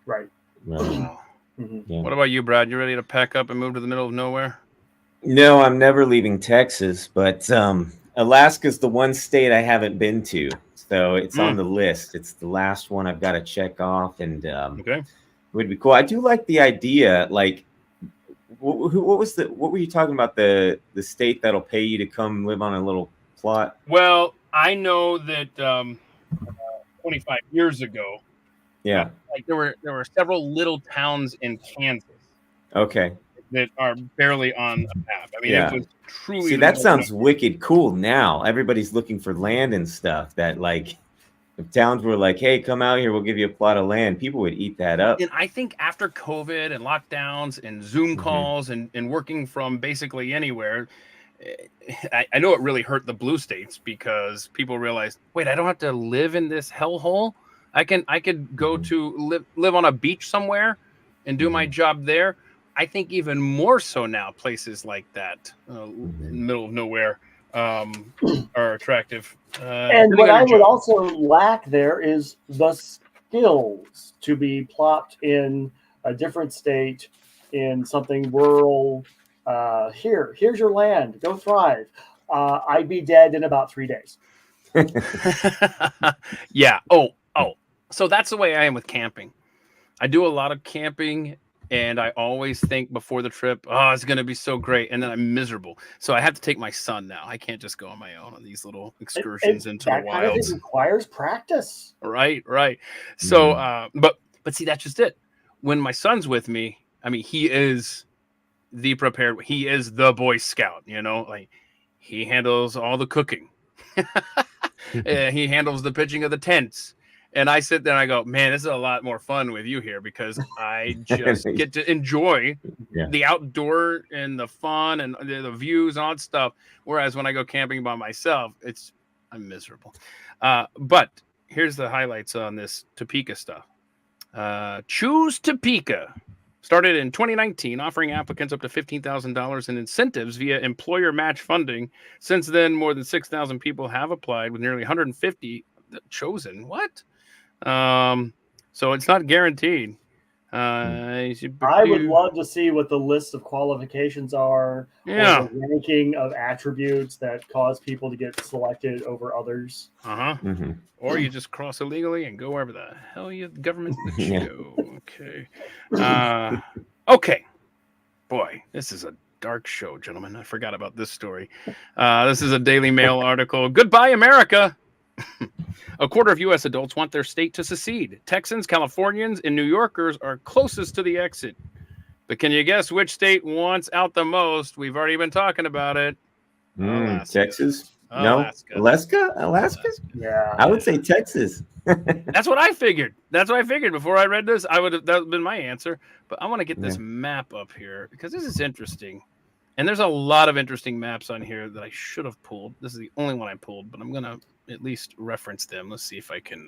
Right. Wow. Yeah. What about you, Brad? You ready to pack up and move to the middle of nowhere? No, I'm never leaving Texas, but Alaska's the one state I haven't been to, so it's on the list. It's the last one I've got to check off, and it would be cool. I do like the idea. Like, what were you talking about? The state that'll pay you to come live on a little plot? Well, I know that 25 years ago, Yeah. Like there were several little towns in Kansas. Okay. That are barely on a map. I mean, it was truly. See, that sounds wicked cool. Now everybody's looking for land and stuff. That like, if towns were like, "Hey, come out here, we'll give you a plot of land," people would eat that up. And I think after COVID and lockdowns and Zoom calls and working from basically anywhere, I know it really hurt the blue states because people realized, wait, I don't have to live in this hellhole. I could go to live on a beach somewhere and do my job there. I think even more so now, places like that in the middle of nowhere are attractive. And what I would also lack there is the skills to be plopped in a different state, in something rural. Here's your land. Go thrive. I'd be dead in about 3 days. Yeah. Oh. So that's the way I am with camping. I do a lot of camping. And I always think before the trip, oh, it's going to be so great. And then I'm miserable. So I have to take my son now. I can't just go on my own on these little excursions into the wilds. It requires practice. Right. So, but see, that's just it. When my son's with me, I mean, he is the Boy Scout, like he handles all the cooking. He handles the pitching of the tents. And I sit there and I go, man, this is a lot more fun with you here because I just get to enjoy the outdoor and the fun and the views and all that stuff. Whereas when I go camping by myself, I'm miserable. But here's the highlights on this Topeka stuff. Choose Topeka started in 2019, offering applicants up to $15,000 in incentives via employer match funding. Since then, more than 6,000 people have applied, with nearly 150 chosen. What? So it's not guaranteed. I would love to see what the list of qualifications are. Yeah. Or the ranking of attributes that cause people to get selected over others. Or you just cross illegally and go wherever the hell the government lets you go. Okay. Okay. Boy, this is a dark show, gentlemen. I forgot about this story. This is a Daily Mail article. Goodbye, America. A quarter of U.S. adults want their state to secede. Texans, Californians, and New Yorkers are closest to the exit. But can you guess which state wants out the most? We've already been talking about it. Texas? No. Alaska? Yeah. I would say Texas. That's what I figured. Before I read this, that would have been my answer. But I want to get this map up here because this is interesting. And there's a lot of interesting maps on here that I should have pulled. This is the only one I pulled, but I'm going to at least reference them. Let's see if I can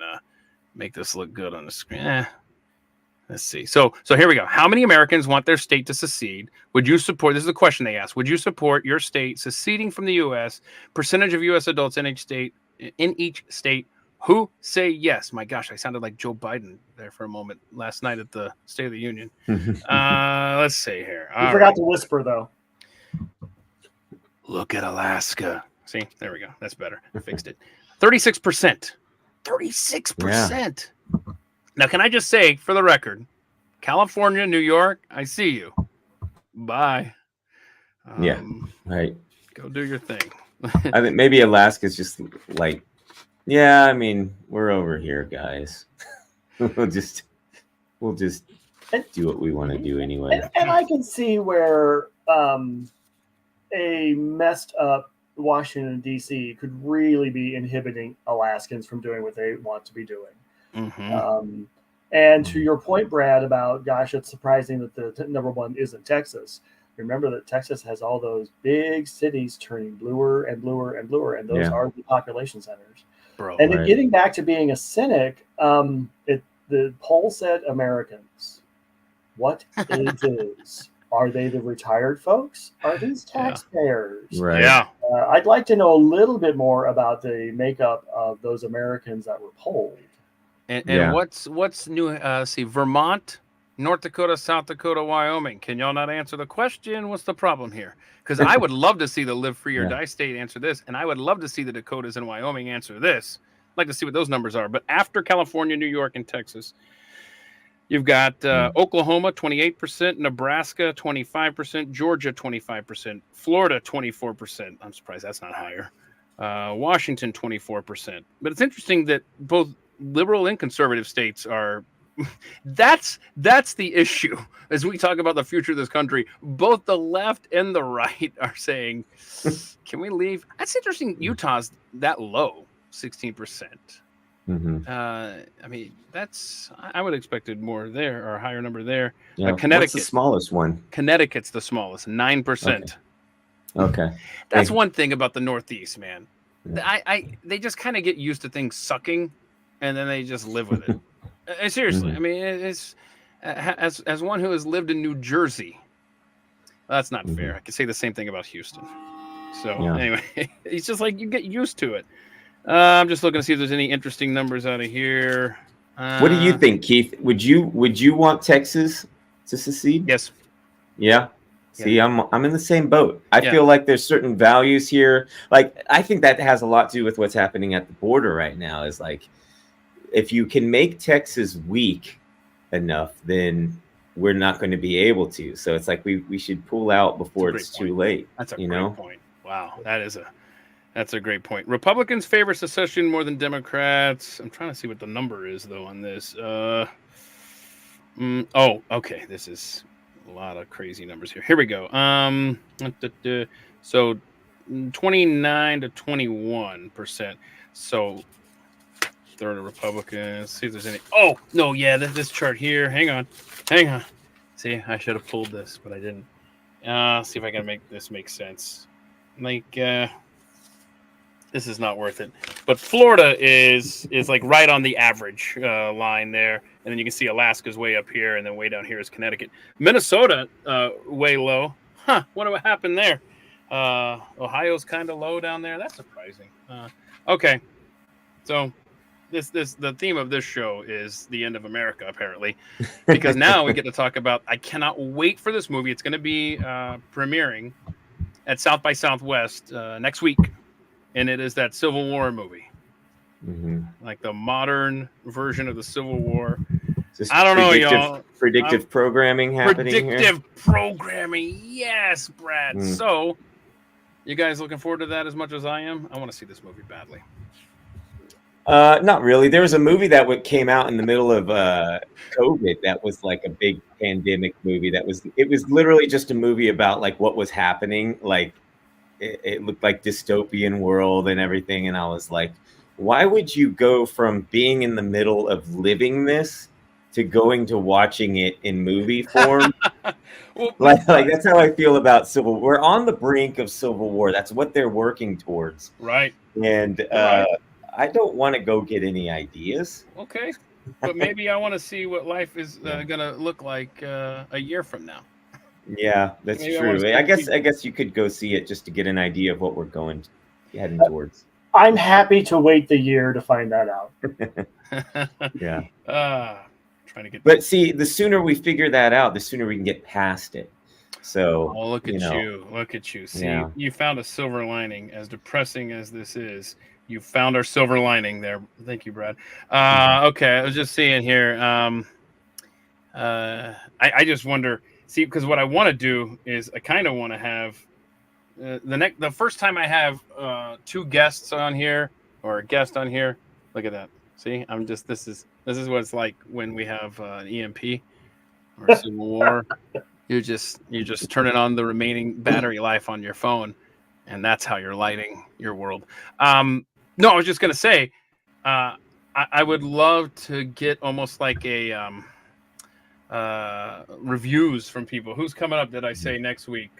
make this look good on the screen. Let's see. So here we go. How many Americans want their state to secede? Would you support? This is the question they asked. Would you support your state seceding from the U.S.? Percentage of U.S. adults in each state who say yes. My gosh, I sounded like Joe Biden there for a moment last night at the State of the Union. Let's see here. You forgot to whisper, though. Look at Alaska. See, there we go. That's better. I fixed it. 36%. 36%. Yeah. Now, can I just say, for the record, California, New York, I see you. Bye. Right. Go do your thing. I think maybe Alaska's just like, I mean, we're over here, guys. we'll just do what we want to do anyway. And I can see where a messed up Washington, D.C. could really be inhibiting Alaskans from doing what they want to be doing. And to your point, Brad, about, gosh, it's surprising that the number one isn't Texas. Remember that Texas has all those big cities turning bluer and bluer and bluer, and those are the population centers. And getting back to being a cynic, the poll said Americans. What is Are they the retired folks? Are these taxpayers? Right. Yeah. I'd like to know a little bit more about the makeup of those Americans that were polled. And what's new? See, Vermont, North Dakota, South Dakota, Wyoming. Can y'all not answer the question? What's the problem here? Because I would love to see the Live Free or Die state answer this, and I would love to see the Dakotas and Wyoming answer this. I'd like to see what those numbers are. But after California, New York, and Texas, you've got Oklahoma, 28%, Nebraska, 25%, Georgia, 25%, Florida, 24%. I'm surprised that's not higher. Washington, 24%. But it's interesting that both liberal and conservative states are that's the issue. As we talk about the future of this country, both the left and the right are saying, can we leave? That's interesting. Utah's that low, 16%. Mm-hmm. I mean, I would have expected more there, or a higher number there. Yeah. Connecticut, what's the smallest one? Connecticut's the smallest, 9%. Okay. That's one thing about the Northeast, man. They just kind of get used to things sucking, and then they just live with it. Seriously, I mean, it's as one who has lived in New Jersey, that's not fair. I could say the same thing about Houston. So anyway, it's just like you get used to it. I'm just looking to see if there's any interesting numbers out of here. What do you think, Keith? Would you want Texas to secede? Yes. Yeah. See, I'm in the same boat. I feel like there's certain values here. Like, I think that has a lot to do with what's happening at the border right now. Is like, if you can make Texas weak enough, then we're not going to be able to. So it's like we should pull out before it's too late. That's a great point. Wow, that's a great point. Republicans favor secession more than Democrats. I'm trying to see what the number is though on this. Okay. This is a lot of crazy numbers here. Here we go. So 29 to 21%. So third of Republicans. See if there's any. Oh no, yeah, this chart here. Hang on. See, I should have pulled this, but I didn't. See if I can make this make sense. Like, this is not worth it. But Florida is like right on the average line there, and then you can see Alaska's way up here, and then way down here is Connecticut. Minnesota way low. What happened there? Ohio's kind of low down there. That's surprising. Okay, so the theme of this show is the end of America, apparently, because now we get to talk about. I cannot wait for this movie. It's going to be premiering at South by Southwest next week, and it is that Civil War movie, like the modern version of the Civil War. I don't know, y'all. Predictive programming happening here. Predictive programming, yes, Brad. So, you guys looking forward to that as much as I am? I want to see this movie badly. Not really. There was a movie that came out in the middle of COVID that was like a big pandemic movie. It was literally just a movie about like what was happening. Like it looked like dystopian world and everything. And I was like, why would you go from being in the middle of living this to going to watching it in movie form? like that's how I feel about Civil War. We're on the brink of Civil War. That's what they're working towards. Right. And I don't want to go get any ideas. Okay. But maybe I want to see what life is going to look like a year from now. Yeah, that's true. I guess you could go see it just to get an idea of what we're heading towards. I'm happy to wait the year to find that out. Yeah. Trying to get. But see, the sooner we figure that out, the sooner we can get past it. So. Oh, look at you! Look at you! See, you found a silver lining. As depressing as this is, you found our silver lining there. Thank you, Brad. Okay, I was just seeing here. I just wonder. See, because what I want to do is I kind of want to have the first time I have two guests on here or a guest on here. Look at that. See, this is what it's like when we have an EMP or Civil War. You're just turning on the remaining battery life on your phone, and that's how you're lighting your world. No, I was just gonna say, I would love to get almost like a reviews from people. Who's coming up? Did I say next week?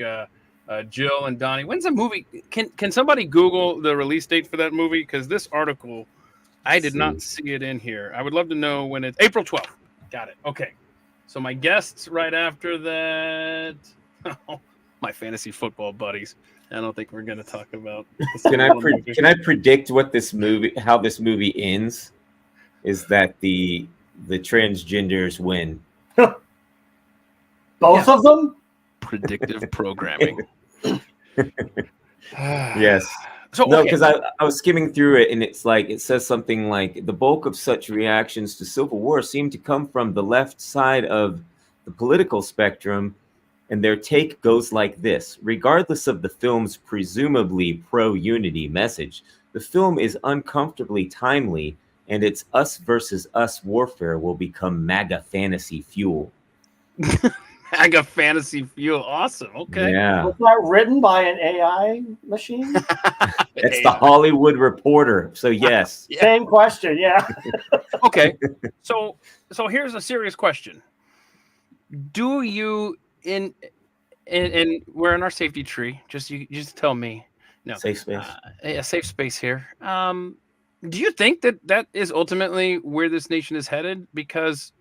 Jill and Donnie. When's the movie? Can somebody Google the release date for that movie? Because this article, I did not see it in here. I would love to know when it's April 12th. Got it. Okay. So my guests right after that, my fantasy football buddies. I don't think we're going to talk about. Can I predict what how this movie ends? Is that the transgenders win? Both of them? Predictive programming. Yes. So, no, because I was skimming through it, and it says something like the bulk of such reactions to Civil War seem to come from the left side of the political spectrum, and their take goes like this: regardless of the film's presumably pro-unity message, the film is uncomfortably timely and its us versus us warfare will become MAGA fantasy fuel. MAGA fantasy fuel. Awesome. Okay. Yeah. Was that written by an AI machine? It's the Hollywood Reporter. So yes. Yeah. Same question. Yeah. Okay. So here's a serious question. Do you and we're in our safety tree. You just tell me. No. Safe space. A safe space here. Do you think that is ultimately where this nation is headed? Because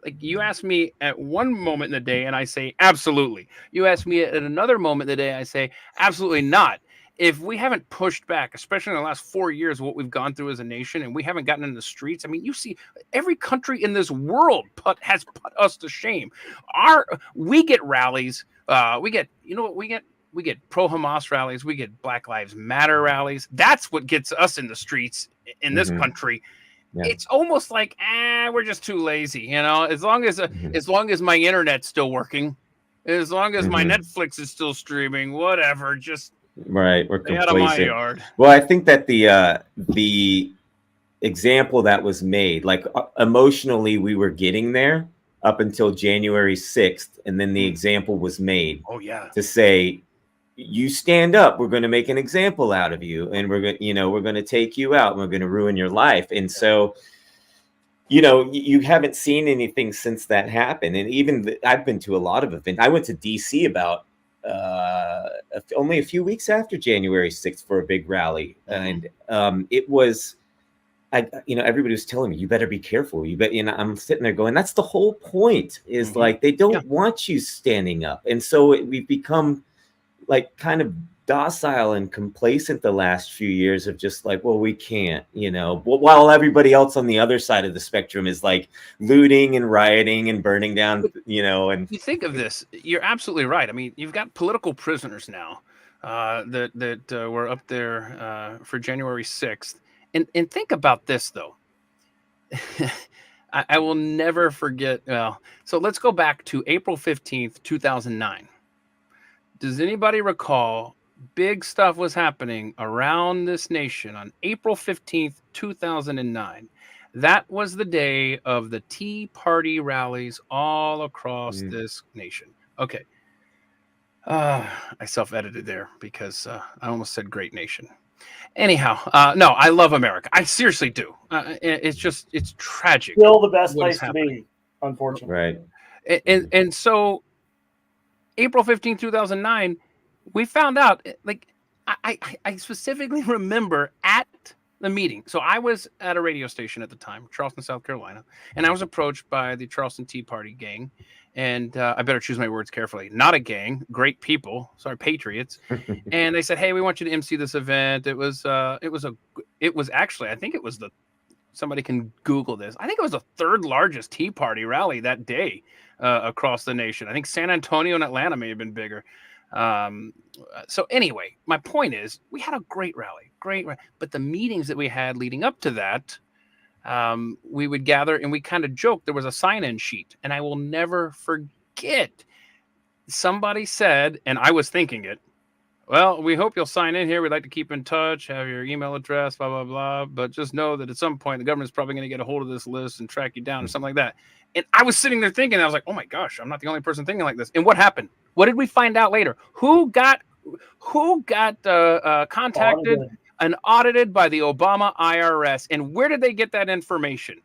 like you ask me at one moment in the day and I say absolutely. You ask me at another moment in the day, I say absolutely not. If we haven't pushed back, especially in the last 4 years, what we've gone through as a nation, and we haven't gotten in the streets, I mean, you see every country in this world has put us to shame. We get rallies. We get pro-Hamas rallies. We get Black Lives Matter rallies. That's what gets us in the streets in this country. Yeah. It's almost like we're just too lazy, as long as my internet's still working, as long as my Netflix is still streaming, whatever, just right, we're out of my yard. Well, I think that the example that was made, like emotionally we were getting there up until January 6th, and then the example was made to say, you stand up, we're going to make an example out of you, and we're going to take you out, and we're going to ruin your life. And so, you haven't seen anything since that happened. And even I've been to a lot of events. I went to DC about only a few weeks after January 6th for a big rally, and it was, everybody was telling me, you better be careful. I'm sitting there going, that's the whole point. Is like they don't want you standing up, and so we've become like kind of docile and complacent the last few years of just like, well, we can't, while everybody else on the other side of the spectrum is like looting and rioting and burning down, and you think of this, you're absolutely right. I mean, you've got political prisoners now that were up there for January 6th. And think about this, though. I will never forget. Well, so let's go back to April 15th, 2009. Does anybody recall big stuff was happening around this nation on April 15th, 2009? That was the day of the Tea Party rallies all across this nation. Okay. I self-edited there because I almost said great nation. Anyhow, no, I love America. I seriously do. It's tragic. Still the best place to be, unfortunately. Right. And so April 15, 2009, we found out, like, I specifically remember at the meeting. So I was at a radio station at the time, Charleston, South Carolina, and I was approached by the Charleston Tea Party gang. And I better choose my words carefully. Not a gang, great people. Sorry, patriots. And they said, "Hey, we want you to MC this event." It was actually, I think it was somebody can Google this. I think it was the third largest Tea Party rally that day across the nation. I think San Antonio and Atlanta may have been bigger. So anyway, my point is, we had a great rally, but the meetings that we had leading up to that, we would gather and we kind of joked. There was a sign-in sheet, and I will never forget. Somebody said, and I was thinking it, well, we hope you'll sign in here. We'd like to keep in touch, have your email address, blah, blah, blah. But just know that at some point, the government's probably going to get a hold of this list and track you down or something like that. And I was sitting there thinking, I was like, oh my gosh, I'm not the only person thinking like this. And what happened? What did we find out later? Who got contacted and audited by the Obama IRS? And where did they get that information?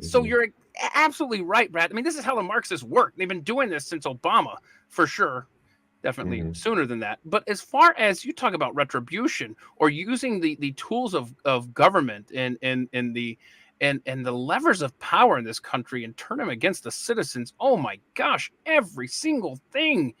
So you're absolutely right, Brad. I mean, this is how the Marxists work. They've been doing this since Obama, for sure. Definitely sooner than that. But as far as you talk about retribution or using the tools of government and the levers of power in this country and turn them against the citizens, oh my gosh, every single thing.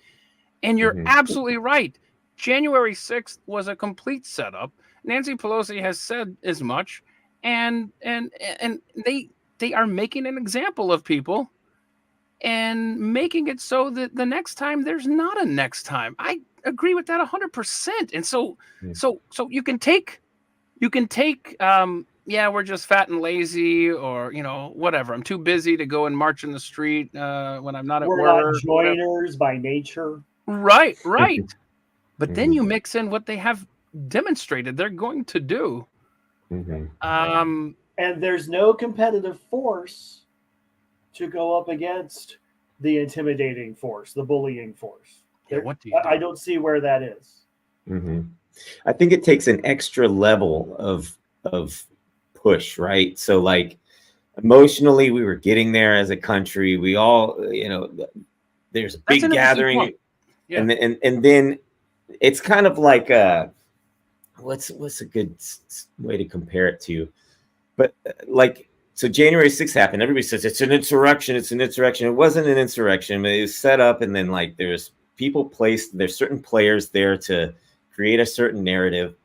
And you're absolutely right. January 6th was a complete setup. Nancy Pelosi has said as much, and they are making an example of people and making it so that the next time there's not a next time. I agree with that 100%. And so you can take, we're just fat and lazy, or, whatever. I'm too busy to go and march in the street when I'm not at work. We're not joiners by nature. Right. But then you mix in what they have demonstrated they're going to do. And there's no competitive force to go up against the intimidating force, the bullying force. Yeah, what do you do? I don't see where that is. Mm-hmm. I think it takes an extra level of push, right? So like emotionally, we were getting there as a country. We all, there's a big gathering, yeah. and then it's kind of like what's a good way to compare it to? But like, so January 6th happened. Everybody says it's an insurrection. It's an insurrection. It wasn't an insurrection. But it was set up, and then like there's people placed. There's certain players there to create a certain narrative,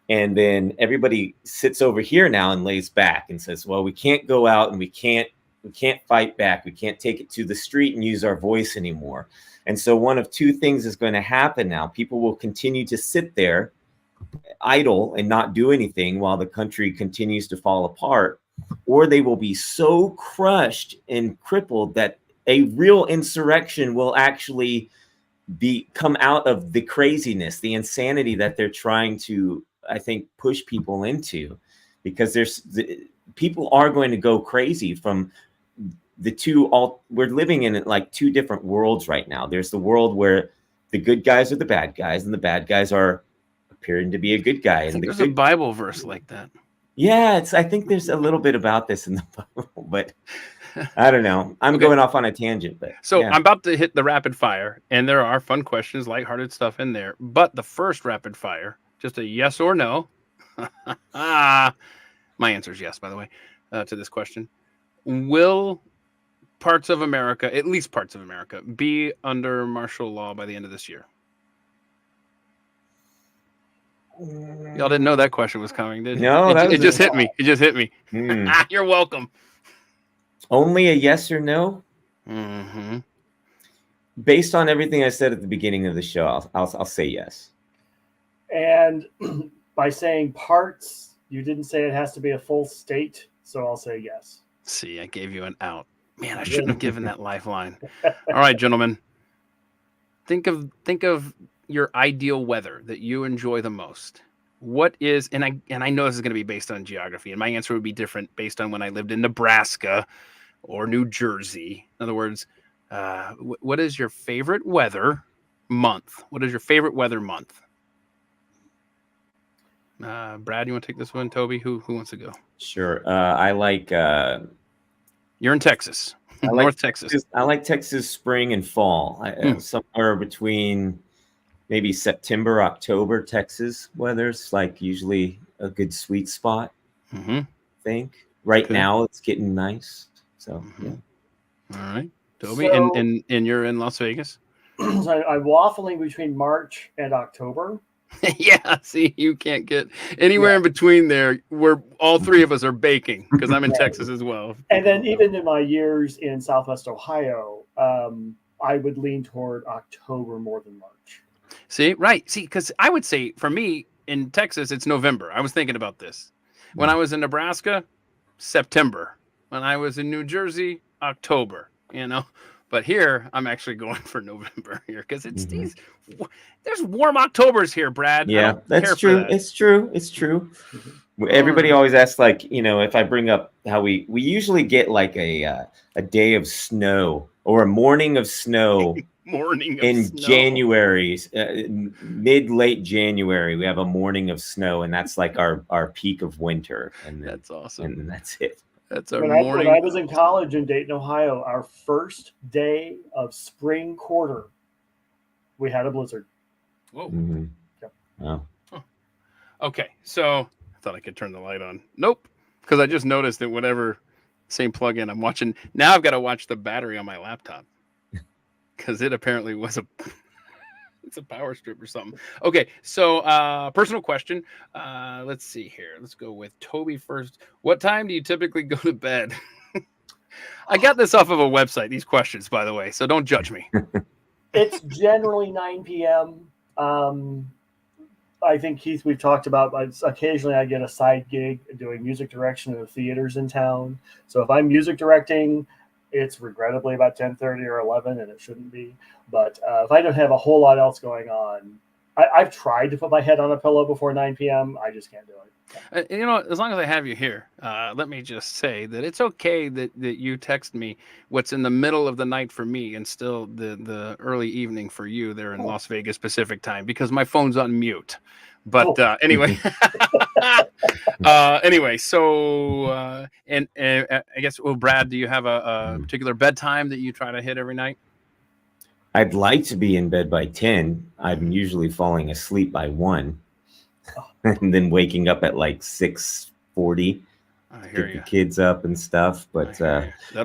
and then everybody sits over here now and lays back and says, "Well, we can't go out and we can't fight back. We can't take it to the street and use our voice anymore." And so one of two things is going to happen now. People will continue to sit there idle and not do anything while the country continues to fall apart, or they will be so crushed and crippled that a real insurrection will actually come out of the craziness, the insanity that they're trying to, I think, push people into, because people are going to go crazy from the two. We're living in like two different worlds right now. There's the world where the good guys are the bad guys, and the bad guys are appearing to be a good guy. I think there's a Bible verse like that. Yeah, I think there's a little bit about this in the Bible, but I don't know. I'm going off on a tangent, but so yeah. I'm about to hit the rapid fire, and there are fun questions, lighthearted stuff in there. But the first rapid fire, just a yes or no. My answer is yes, by the way, to this question. Will parts of America, at least parts of America, be under martial law by the end of this year? Y'all didn't know that question was coming, did you? No, it just hit me. It just hit me. You're welcome. Only a yes or no? Mm-hmm. Based on everything I said at the beginning of the show, I'll say yes. And by saying parts, you didn't say it has to be a full state, so I'll say yes. See, I gave you an out. Man, I shouldn't have given that lifeline. All right, gentlemen. Think of your ideal weather that you enjoy the most. What is, and I know this is going to be based on geography, and my answer would be different based on when I lived in Nebraska or New Jersey. In other words, what is your favorite weather month? What is your favorite weather month? Brad, you want to take this one? Toby, who wants to go? Sure. I like. You're in Texas, North Texas. I like Texas spring and fall. Somewhere between maybe September, October, Texas weather's like usually a good sweet spot. I think right now it's getting nice. So yeah. All right, Toby, so, and you're in Las Vegas. So I'm waffling between March and October. Yeah, see, you can't get anywhere in between there where all three of us are baking, because I'm in Texas as well. And then even in my years in Southwest Ohio, I would lean toward October more than March. See, right. See, because I would say for me in Texas, it's November. I was thinking about this. When I was in Nebraska, September. When I was in New Jersey, October, But here, I'm actually going for November here because it's there's warm Octobers here, Brad. Yeah, that's true. It's true. It's true. Everybody always asks, like, if I bring up how we usually get like a day of snow or a morning of snow. January, late January, we have a morning of snow, and that's like our peak of winter. And that's awesome. And that's it. That's our morning. When I was in college in Dayton, Ohio, our first day of spring quarter, we had a blizzard. Whoa. Mm-hmm. Yep. Wow. Huh. Okay, so I thought I could turn the light on. Nope, because I just noticed that whatever same plug-in I'm watching, now I've got to watch the battery on my laptop because it apparently was it's a power strip or something. Okay, so personal question. Let's see here. Let's go with Toby first. What time do you typically go to bed? I got this off of a website, these questions, by the way, so don't judge me. It's generally 9 p.m. I think, Keith, we've talked about, occasionally I get a side gig doing music direction in the theaters in town. So if I'm music directing, it's regrettably about 10:30 or 11, and it shouldn't be. But if I don't have a whole lot else going on, I've tried to put my head on a pillow before 9 p.m. I just can't do it. As long as I have you here, let me just say that it's okay that you text me what's in the middle of the night for me and still the early evening for you there in Las Vegas Pacific time, because my phone's on mute. But anyway, anyway, so and I guess, Brad, do you have a particular bedtime that you try to hit every night? I'd like to be in bed by 10. I'm usually falling asleep by 1. And then waking up at like 6:40 to get the kids up and stuff. But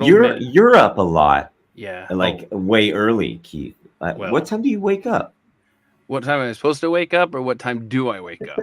you're up a lot. Yeah. Like way early, Keith. What time do you wake up? What time am I supposed to wake up, or what time do I wake up?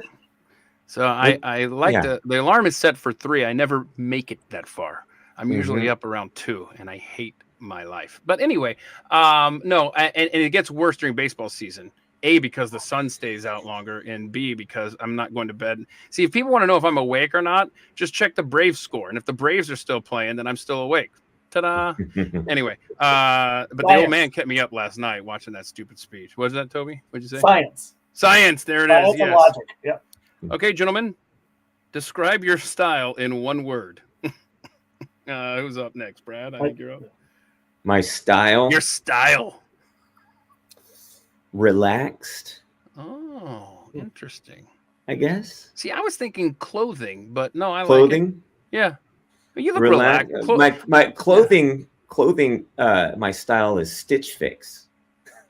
So I like the alarm is set for 3. I never make it that far. I'm usually up around 2, and I hate my life. But anyway, no, and it gets worse during baseball season. A, because the sun stays out longer, and B, because I'm not going to bed. See, if people want to know if I'm awake or not, just check the Braves score. And if the Braves are still playing, then I'm still awake. Ta-da. Anyway, but the old man kept me up last night watching that stupid speech. What is that, Toby? What'd you say? Science. There it is. Yes. Logic. Yeah. Okay, gentlemen, describe your style in 1 word. Who's up next, Brad? I think you're up. My style? Your style. Relaxed. Oh, interesting. I guess. See, I was thinking clothing, but no, I clothing. Like it. Yeah, you look relaxed. My clothing. My style is Stitch Fix,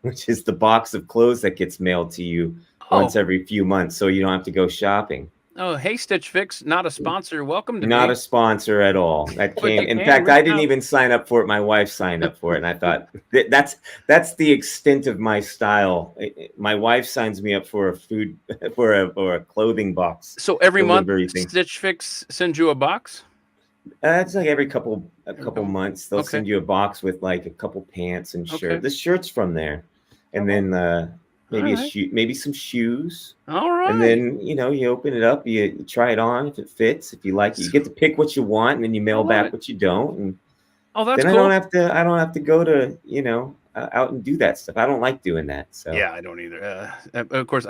which is the box of clothes that gets mailed to you once every few months, so you don't have to go shopping. Oh, hey, Stitch Fix, not a sponsor. Welcome to Not a sponsor at all. That came. In fact, I didn't even sign up for it. My wife signed up for it, and I thought that's the extent of my style. My wife signs me up for a food for a clothing box. So every month, Stitch Fix sends you a box. It's like every couple months they'll send you a box with like a couple pants and shirt. The shirt's from there, and then maybe maybe some shoes. All right. And then, you open it up, you try it on. If it fits, if you like it, you get to pick what you want, and then you mail back what you don't. And that's then cool. I don't have to go to, out and do that stuff. I don't like doing that. So yeah, I don't either. Of course,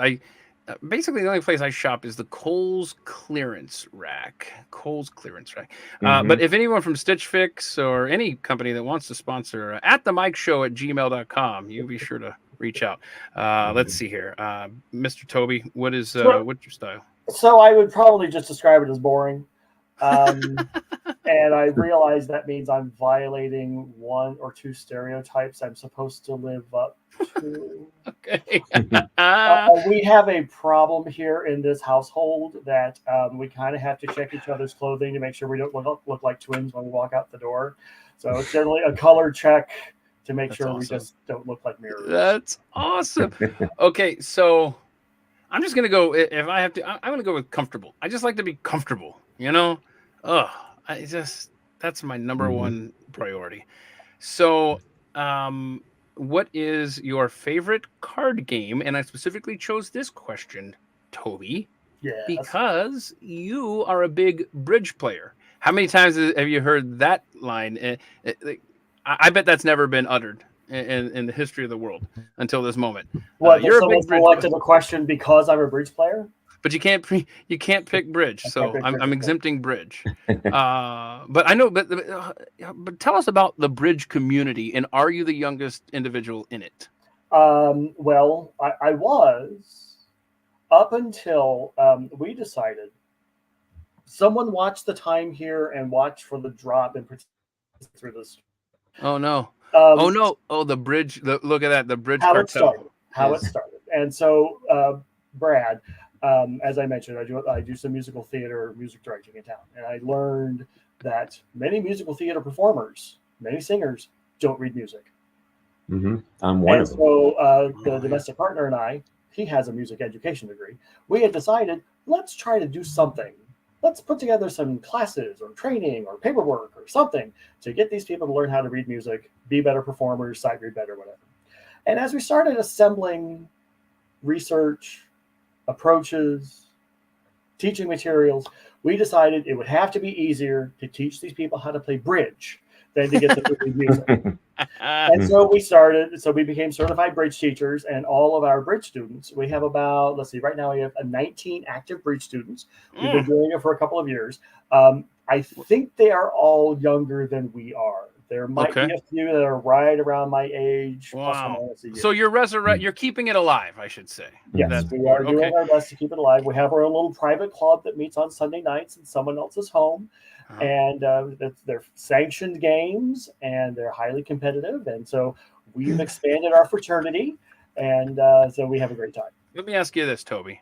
basically the only place I shop is the Kohl's clearance rack. But if anyone from Stitch Fix or any company that wants to sponsor @themikeshow@gmail.com, you be sure to reach out. Let's see here. Mr. Toby, what's your style? So I would probably just describe it as boring. And I realize that means I'm violating 1 or 2 stereotypes I'm supposed to live up to. Okay. We have a problem here in this household that we kind of have to check each other's clothing to make sure we don't look like twins when we walk out the door. So it's generally a color check to make sure we just don't look like mirrors. That's awesome. Okay, so I'm just gonna go. If I have to, I'm gonna go with comfortable. I just like to be comfortable. That's my number 1 priority. So, what is your favorite card game? And I specifically chose this question, Toby, because you are a big bridge player. How many times have you heard that line? I bet that's never been uttered in the history of the world until this moment. You're a big bridge selected a question because I'm a bridge player? But you can't pick bridge, so I'm exempting bridge. But I know, but tell us about the bridge community, and are you the youngest individual in it? Well, I was up until we decided. Someone watched the time here and watched for the drop and through this. Oh no! Oh, the bridge. Look at that. The bridge cartel. How it started, and so Brad. As I mentioned, I do some musical theater, music directing in town, and I learned that many musical theater performers, many singers, don't read music. I'm one of them. So the domestic partner and I, he has a music education degree. We had decided, let's try to do something. Let's put together some classes or training or paperwork or something to get these people to learn how to read music, be better performers, sight read better, whatever. And as we started assembling research, approaches, teaching materials, we decided it would have to be easier to teach these people how to play bridge than to get to read music. And so we became certified bridge teachers, and all of our bridge students, we have about, let's see, right now we have 19 active bridge students. We've been doing it for a couple of years. I think they are all younger than we are. There might be a few that are right around my age. Wow. So you're keeping it alive, I should say. Yes, we are doing our best to keep it alive. We have our own little private club that meets on Sunday nights in someone else's home. And they're sanctioned games, and they're highly competitive. And so we've expanded our fraternity, and so we have a great time. Let me ask you this, Toby.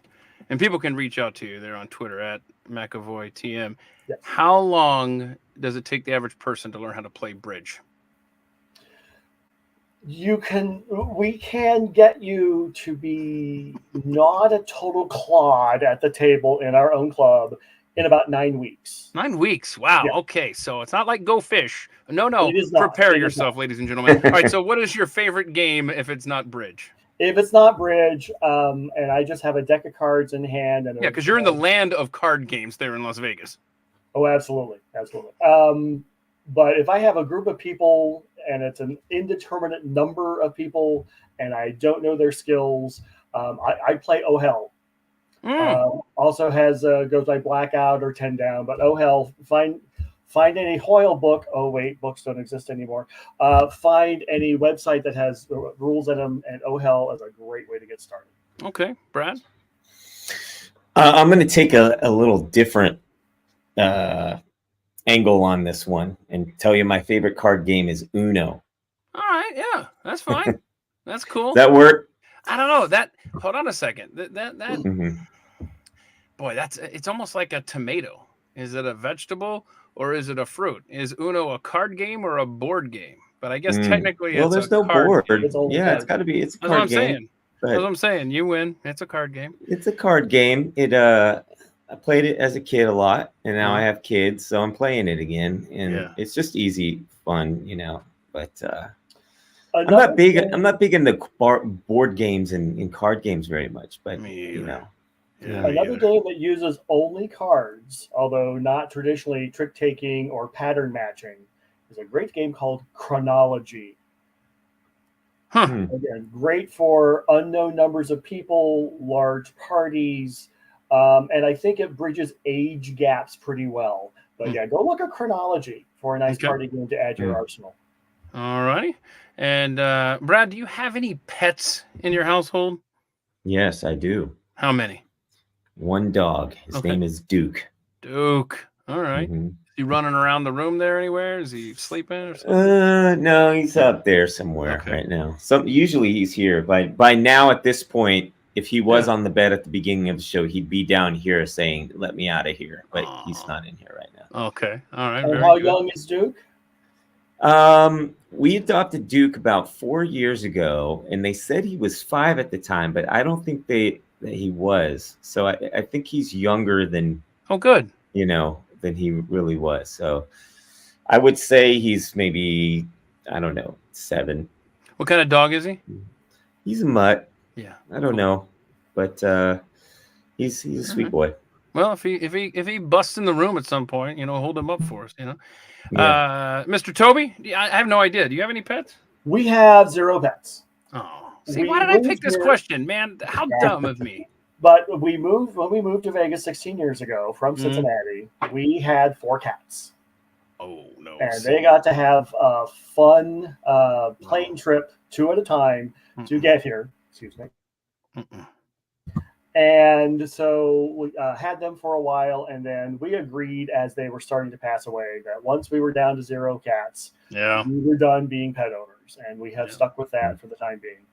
And people can reach out to you. They're on Twitter at McEvoy TM. Yes. How long does it take the average person to learn how to play bridge? We can get you to be not a total clod at the table in our own club in about 9 weeks. 9 weeks. Wow. Yeah. Okay. So it's not like Go Fish. No. Prepare yourself, ladies and gentlemen. All right. So what is your favorite game if it's not bridge? If it's not bridge, and I just have a deck of cards in hand. And because you're in the land of card games there in Las Vegas. Oh, absolutely. Absolutely. But if I have a group of people and it's an indeterminate number of people and I don't know their skills, I play Oh Hell. Also goes by Blackout or 10 Down, but Oh Hell, find any Hoyle book. Oh wait, books don't exist anymore. Find any website that has rules in them, and Oh Hell is a great way to get started. Okay, Brad. I'm going to take a little different angle on this one and tell you my favorite card game is Uno. All right, yeah, that's fine. That's cool. Does that work? I don't know. Hold on a second. Boy, it's almost like a tomato. Is it a vegetable or is it a fruit? Is Uno a card game or a board game? But I guess technically it's there's no board. It's got to be. It's a card game. That's what I'm saying. You win. It's a card game. It's a card game. I played it as a kid a lot, and now I have kids, so I'm playing it again, and it's just easy fun, But I'm not big in the board games and card games very much. But another game that uses only cards, although not traditionally trick taking or pattern matching, is a great game called Chronology. Again, great for unknown numbers of people, large parties. And I think it bridges age gaps pretty well. But go look at Chronology for a nice party game to add to your arsenal. All right. And Brad, do you have any pets in your household? Yes, I do. How many? One dog. His name is Duke. Duke. All right. Is he running around the room there anywhere? Is he sleeping or something? No, he's up there somewhere right now. Usually he's here. By now at this point, if he was on the bed at the beginning of the show, he'd be down here saying, "Let me out of here." But he's not in here right now. Okay. All right. And how young is Duke? We adopted Duke about 4 years ago, and they said he was 5 at the time, but I don't think that he was. So I think he's younger than than he really was. So I would say he's maybe, I don't know, 7. What kind of dog is he? He's a mutt. Yeah, I don't know, but he's a sweet boy. Well, if he busts in the room at some point, hold him up for us. Mr. Toby, I have no idea. Do you have any pets? We have 0 pets. Oh, see, why did I pick this question, man? How dumb of me. But when we moved to Vegas 16 years ago from Cincinnati, we had 4 cats. Oh no! And they got to have a fun plane trip 2 at a time to get here. Excuse me. And so we had them for a while, and then we agreed as they were starting to pass away that once we were down to 0 cats, we were done being pet owners, and we have stuck with that for the time being.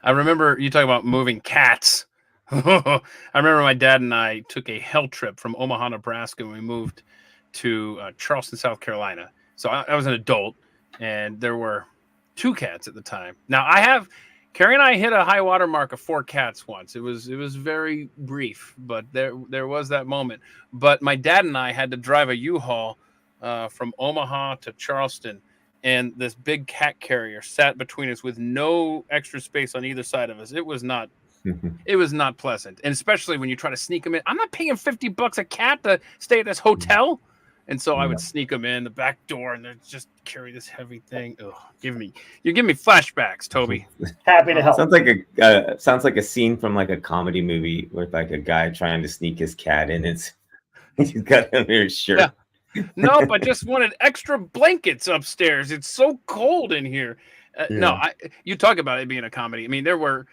I remember you talking about moving cats. I remember my dad and I took a hell trip from Omaha, Nebraska, when we moved to Charleston, South Carolina. So I was an adult, and there were 2 cats at the time. Now Carrie and I hit a high water mark of 4 cats once. It was very brief, but there was that moment. But my dad and I had to drive a U-Haul from Omaha to Charleston, and this big cat carrier sat between us with no extra space on either side of us. It was not pleasant, and especially when you try to sneak them in. I'm not paying $50 a cat to stay at this hotel. And so I would sneak them in the back door, and they'd just carry this heavy thing. Ugh, you're giving me flashbacks, Toby. Happy to help. Sounds like a scene from like a comedy movie with like a guy trying to sneak his cat in. He's got under his shirt. Yeah. Nope, I just wanted extra blankets upstairs. It's so cold in here. No, you talk about it being a comedy. I mean, there were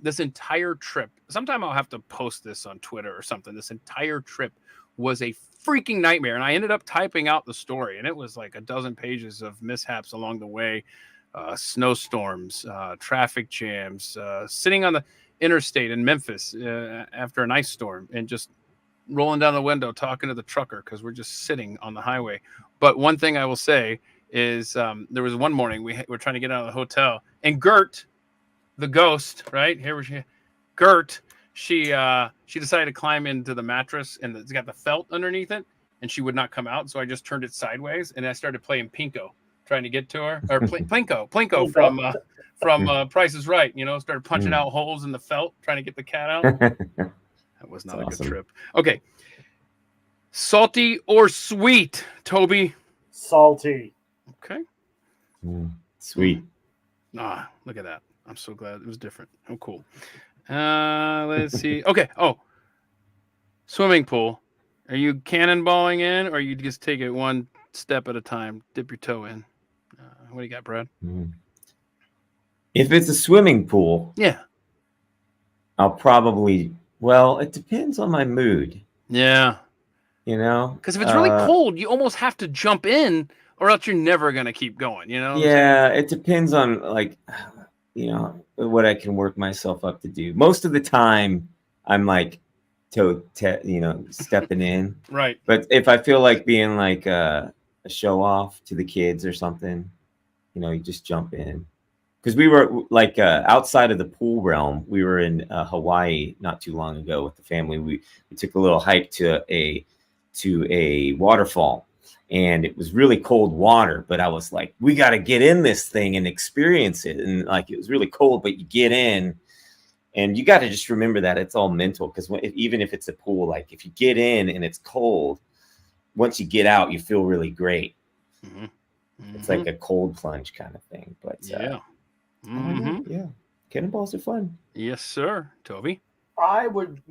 this entire trip. Sometime I'll have to post this on Twitter or something. This entire trip was a freaking nightmare, and I ended up typing out the story, and it was like a dozen pages of mishaps along the way, snowstorms, traffic jams, sitting on the interstate in Memphis after an ice storm, and just rolling down the window talking to the trucker because we're just sitting on the highway. But one thing I will say is there was one morning we were trying to get out of the hotel, and Gert, the ghost, right here, Gert, she decided to climb into the mattress, and it's got the felt underneath it, and she would not come out. So I just turned it sideways, and I started playing Pinko, trying to get to her, or Plinko from Price is Right. Started punching out holes in the felt, trying to get the cat out. That was not a good trip. Okay, salty or sweet, Toby? Salty. Okay. Sweet. Look at that. I'm so glad it was different. Oh, cool. Let's see. Okay. Oh, swimming pool. Are you cannonballing in, or you just take it one step at a time? Dip your toe in. What do you got, Brad? If it's a swimming pool, I'll probably. Well, it depends on my mood. Yeah. Because if it's really cold, you almost have to jump in, or else you're never gonna keep going. Yeah, it depends on what I can work myself up to do. Most of the time, I'm like, stepping in. Right. But if I feel like being like a show off to the kids or something, you just jump in. Because we were like outside of the pool realm. We were in Hawaii not too long ago with the family. We took a little hike to a waterfall, and it was really cold water. But I was like, we got to get in this thing and experience it. And like, it was really cold, but you get in, and you got to just remember that it's all mental. Because even if it's a pool, like if you get in and it's cold, once you get out, you feel really great. It's like a cold plunge kind of thing. But yeah, cannonballs are fun. Yes, sir. Toby? I would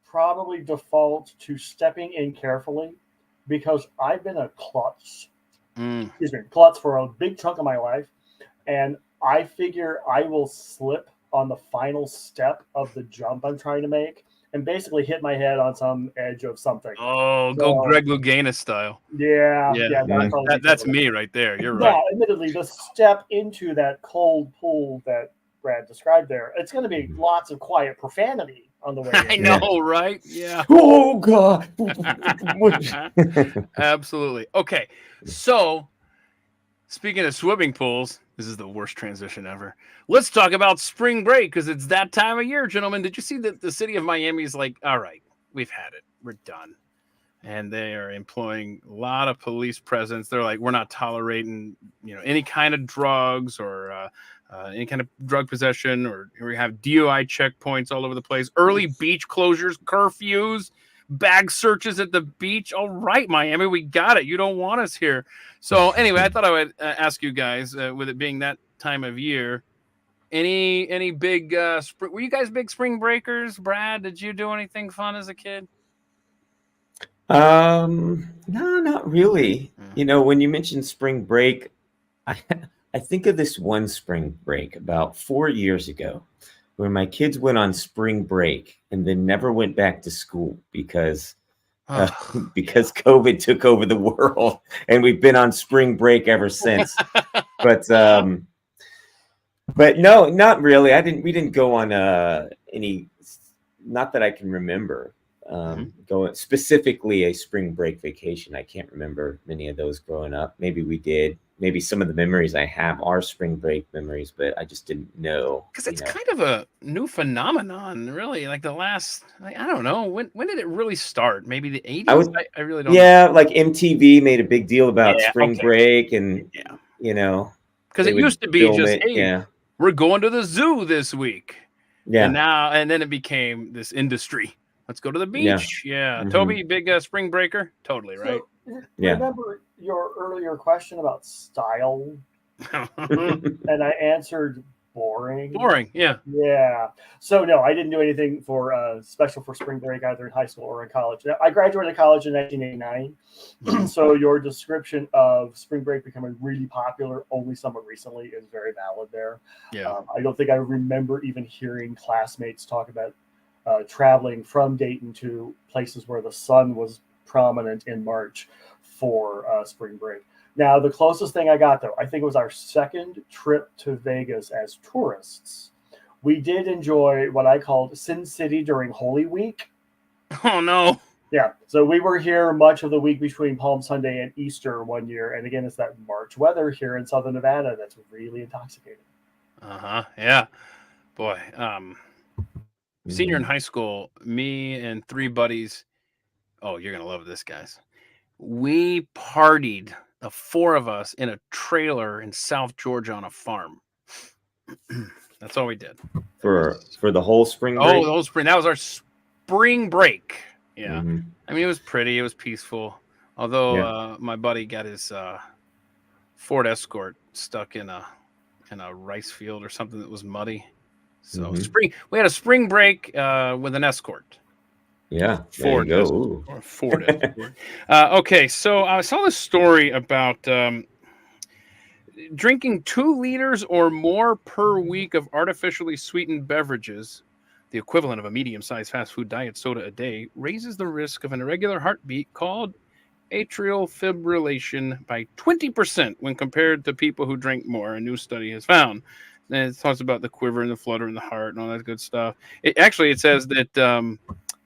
probably default to stepping in carefully, because I've been a klutz. Klutz for a big chunk of my life, and I figure I will slip on the final step of the jump I'm trying to make and basically hit my head on some edge of something. Oh, go Greg Louganis style. Yeah. That's me right there. You're right. Yeah, admittedly, the step into that cold pool that Brad described there, it's going to be lots of quiet profanity on the way in. I know, right? Yeah. Oh, God. Absolutely. Okay, so speaking of swimming pools, this is the worst transition ever. Let's talk about spring break, because it's that time of year, gentlemen. Did you see that the city of Miami is like, all right, we've had it. We're done. And they are employing a lot of police presence. They're like, we're not tolerating, any kind of drugs or any kind of drug possession, or we have DUI checkpoints all over the place, early beach closures, curfews, bag searches at the beach. All right, Miami, we got it. You don't want us here. So anyway, I thought I would ask you guys, with it being that time of year, any big were you guys big spring breakers? Brad, did you do anything fun as a kid? No, not really. When you mentioned spring break, I think of this one spring break about 4 years ago, where my kids went on spring break and then never went back to school because COVID took over the world, and we've been on spring break ever since. But no, not really. We didn't go on any, not that I can remember. Going specifically a spring break vacation. I can't remember many of those growing up. Maybe we did. Maybe some of the memories I have are spring break memories, but I just didn't know. Because it's kind of a new phenomenon, really. Like the last, I don't know, when did it really start? Maybe the 80s? I really don't know. Yeah, like MTV made a big deal about spring break, and because it used to be just, hey, we're going to the zoo this week. And then it became this industry Let's go to the beach. Yeah. Toby, big spring breaker. Totally, right? So, remember your earlier question about style? And I answered boring. Boring, yeah. Yeah. So no, I didn't do anything for special for spring break either in high school or in college. I graduated college in 1989. So your description of spring break becoming really popular only somewhat recently is very valid there. Yeah. I don't think I remember even hearing classmates talk about traveling from Dayton to places where the sun was prominent in March for spring break. Now, the closest thing I got, though, I think it was our second trip to Vegas as tourists. We did enjoy what I called Sin City during Holy Week. Oh, no. Yeah. So we were here much of the week between Palm Sunday and Easter one year. And again, it's that March weather here in Southern Nevada that's really intoxicating. Yeah. Boy. Senior in high school, me and 3 buddies. Oh, you're going to love this, guys. We partied, the 4 of us, in a trailer in South Georgia on a farm. That's all we did. For the whole spring break? Oh, the whole spring. That was our spring break. Yeah. I mean, it was pretty. It was peaceful. Although my buddy got his Ford Escort stuck in a rice field or something that was muddy. So we had a spring break with an Escort. Yeah, Ford. There you go. Ford. Okay, so I saw this story about drinking 2 liters or more per week of artificially sweetened beverages, the equivalent of a medium-sized fast food diet soda a day, raises the risk of an irregular heartbeat called atrial fibrillation by 20% when compared to people who drink more, a new study has found. And it talks about the quiver and the flutter in the heart and all that good stuff. It says that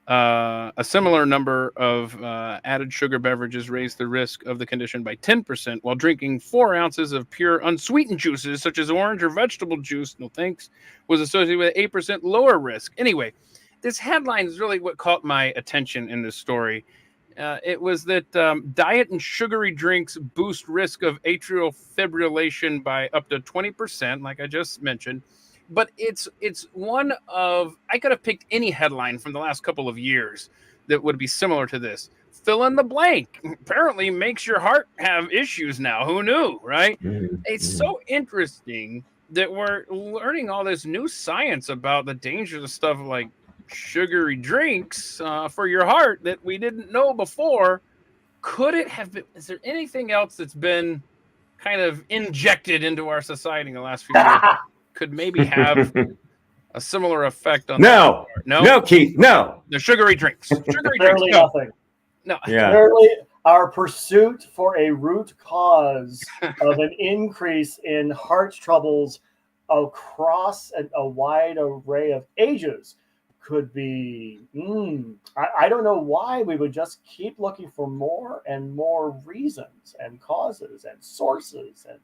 a similar number of added sugar beverages raise the risk of the condition by 10%, while drinking 4 ounces of pure unsweetened juices, such as orange or vegetable juice, no thanks, was associated with 8% lower risk. Anyway, this headline is really what caught my attention in this story. It was that diet and sugary drinks boost risk of atrial fibrillation by up to 20%, like I just mentioned. But it's one of, I could have picked any headline from the last couple of years that would be similar to this. Fill in the blank. Apparently makes your heart have issues now. Who knew, right? It's so interesting that we're learning all this new science about the dangers of stuff like sugary drinks for your heart that we didn't know before. Could it have been, is there anything else that's been kind of injected into our society in the last few years? Could maybe have a similar effect on no, Keith, no. The sugary drinks. Barely nothing. No. Yeah. Barely. Our pursuit for a root cause of an increase in heart troubles across a wide array of ages could be. I don't know why we would just keep looking for more and more reasons and causes and sources and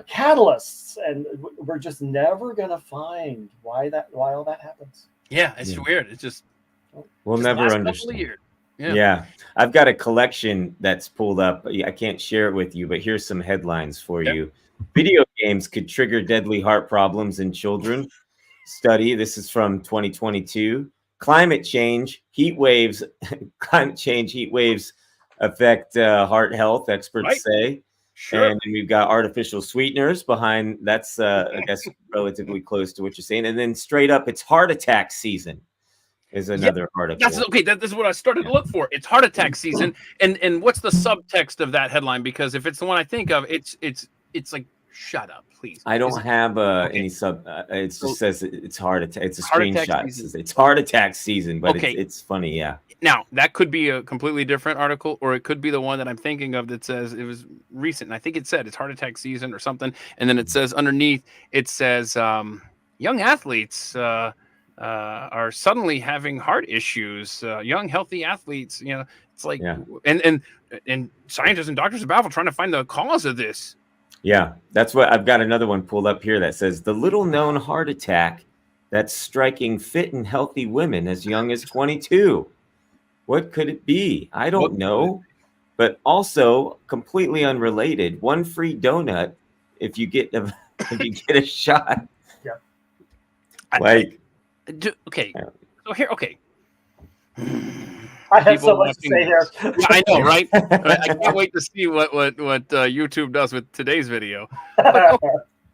catalysts, and we're just never gonna find why all that happens. Yeah, it's weird. It's just we'll never understand. Yeah, I've got a collection that's pulled up. I can't share it with you, but here's some headlines for you. Video games could trigger deadly heart problems in children. Study. This is from 2022. Climate change, heat waves affect heart health. Experts say. Sure. And we've got artificial sweeteners behind. That's, I guess, relatively close to what you're saying. And then straight up, it's heart attack season is another article. That's okay. This is what I started to look for. It's heart attack season. And what's the subtext of that headline? Because if it's the one I think of, it's like, shut up, please. I don't have any sub. It just says it's heart attack. It's a screenshot. It's heart attack season, but it's funny. Yeah. Now, that could be a completely different article, or it could be the one that I'm thinking of that says it was recent. And I think it said it's heart attack season or something. And then it says underneath, it says young athletes are suddenly having heart issues. Young, healthy athletes, it's like, and scientists and doctors are baffled trying to find the cause of this. Yeah, that's what I've got another one pulled up here that says the little known heart attack that's striking fit and healthy women as young as 22. What could it be? I don't know. But also completely unrelated, one free donut if you get a shot. Yeah. Okay. So here, okay. I have so much to say here. Yeah, I know, right? I can't wait to see what YouTube does with today's video. But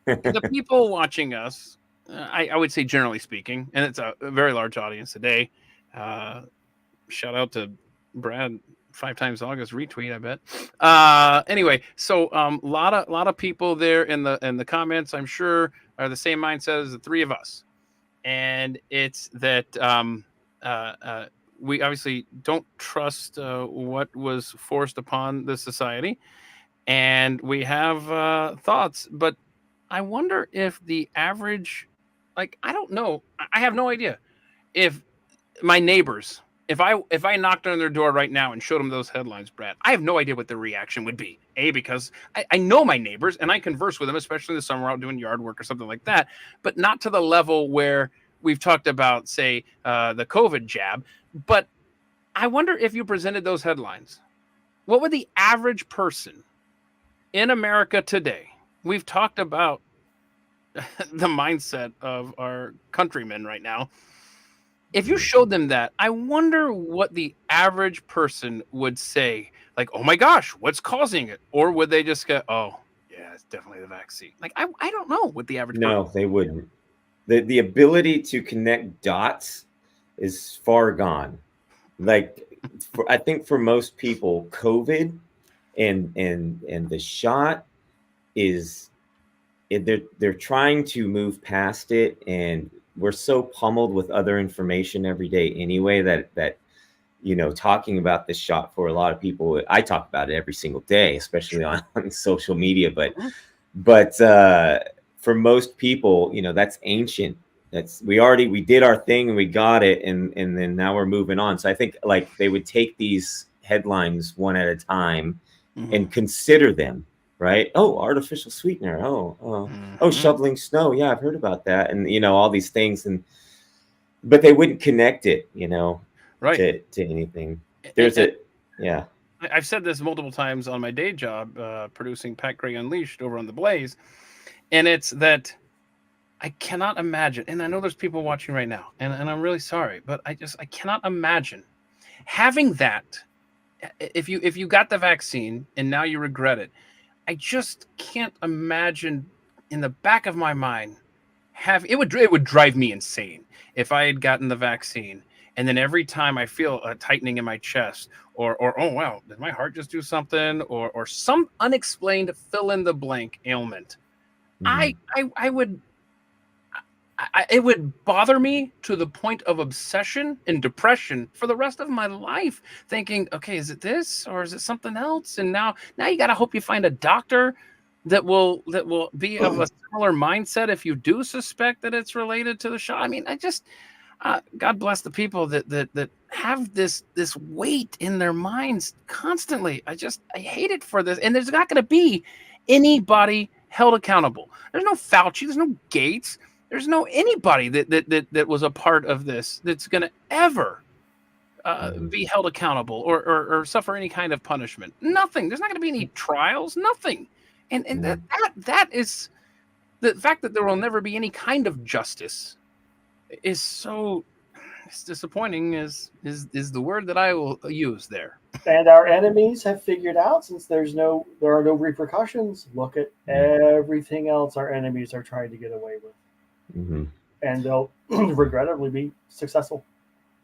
the people watching us, I would say generally speaking, and it's a very large audience today. Shout out to Brad, 5 times August retweet, I bet. Anyway, so lot of people there in the comments, I'm sure, are the same mindset as the three of us, and it's that we obviously don't trust what was forced upon the society, and we have thoughts. But I wonder if the average, like, I don't know, I have no idea if my neighbors, if I knocked on their door right now and showed them those headlines, Brad, I have no idea what their reaction would be. Because I know my neighbors and I converse with them, especially in the summer out doing yard work or something like that, but not to the level where we've talked about, say, the COVID jab. But I wonder if you presented those headlines, what would the average person in America today? We've talked about the mindset of our countrymen right now. If you showed them that, I wonder what the average person would say. Like, oh my gosh, what's causing it? Or would they just go, oh, yeah, it's definitely the vaccine. Like, I don't know what the average person. No, they wouldn't. The ability to connect dots is far gone. Like, I think for most people, COVID and the shot is, they're trying to move past it, and we're so pummeled with other information every day anyway that talking about this shot for a lot of people, I talk about it every single day, especially on social media, but for most people, that's ancient. We did our thing and we got it, and then now we're moving on. So I think, like, they would take these headlines one at a time and consider them, right? Oh, artificial sweetener. Oh, shoveling snow. Yeah, I've heard about that. And all these things, but they wouldn't connect it, right, to anything. Yeah. I've said this multiple times on my day job, producing Pat Gray Unleashed over on the Blaze, and it's that I cannot imagine, and I know there's people watching right now, and I'm really sorry, but I cannot imagine having that. If you got the vaccine and now you regret it, I just can't imagine in the back of my mind it would drive me insane if I had gotten the vaccine and then every time I feel a tightening in my chest or oh wow, did my heart just do something, or some unexplained fill in the blank ailment, I would. It would bother me to the point of obsession and depression for the rest of my life, thinking, okay, is it this or is it something else? And now you got to hope you find a doctor that will be of a similar mindset if you do suspect that it's related to the shot. I mean, God bless the people that have this weight in their minds constantly. I hate it for this. And there's not going to be anybody held accountable. There's no Fauci. There's no Gates. There's no anybody that was a part of this that's going to ever be held accountable or suffer any kind of punishment. Nothing. There's not going to be any trials. Nothing. And that is the fact that there will never be any kind of justice is so. It's disappointing. Is the word that I will use there. And our enemies have figured out, since there are no repercussions. Look at everything else our enemies are trying to get away with. And they'll regrettably be successful.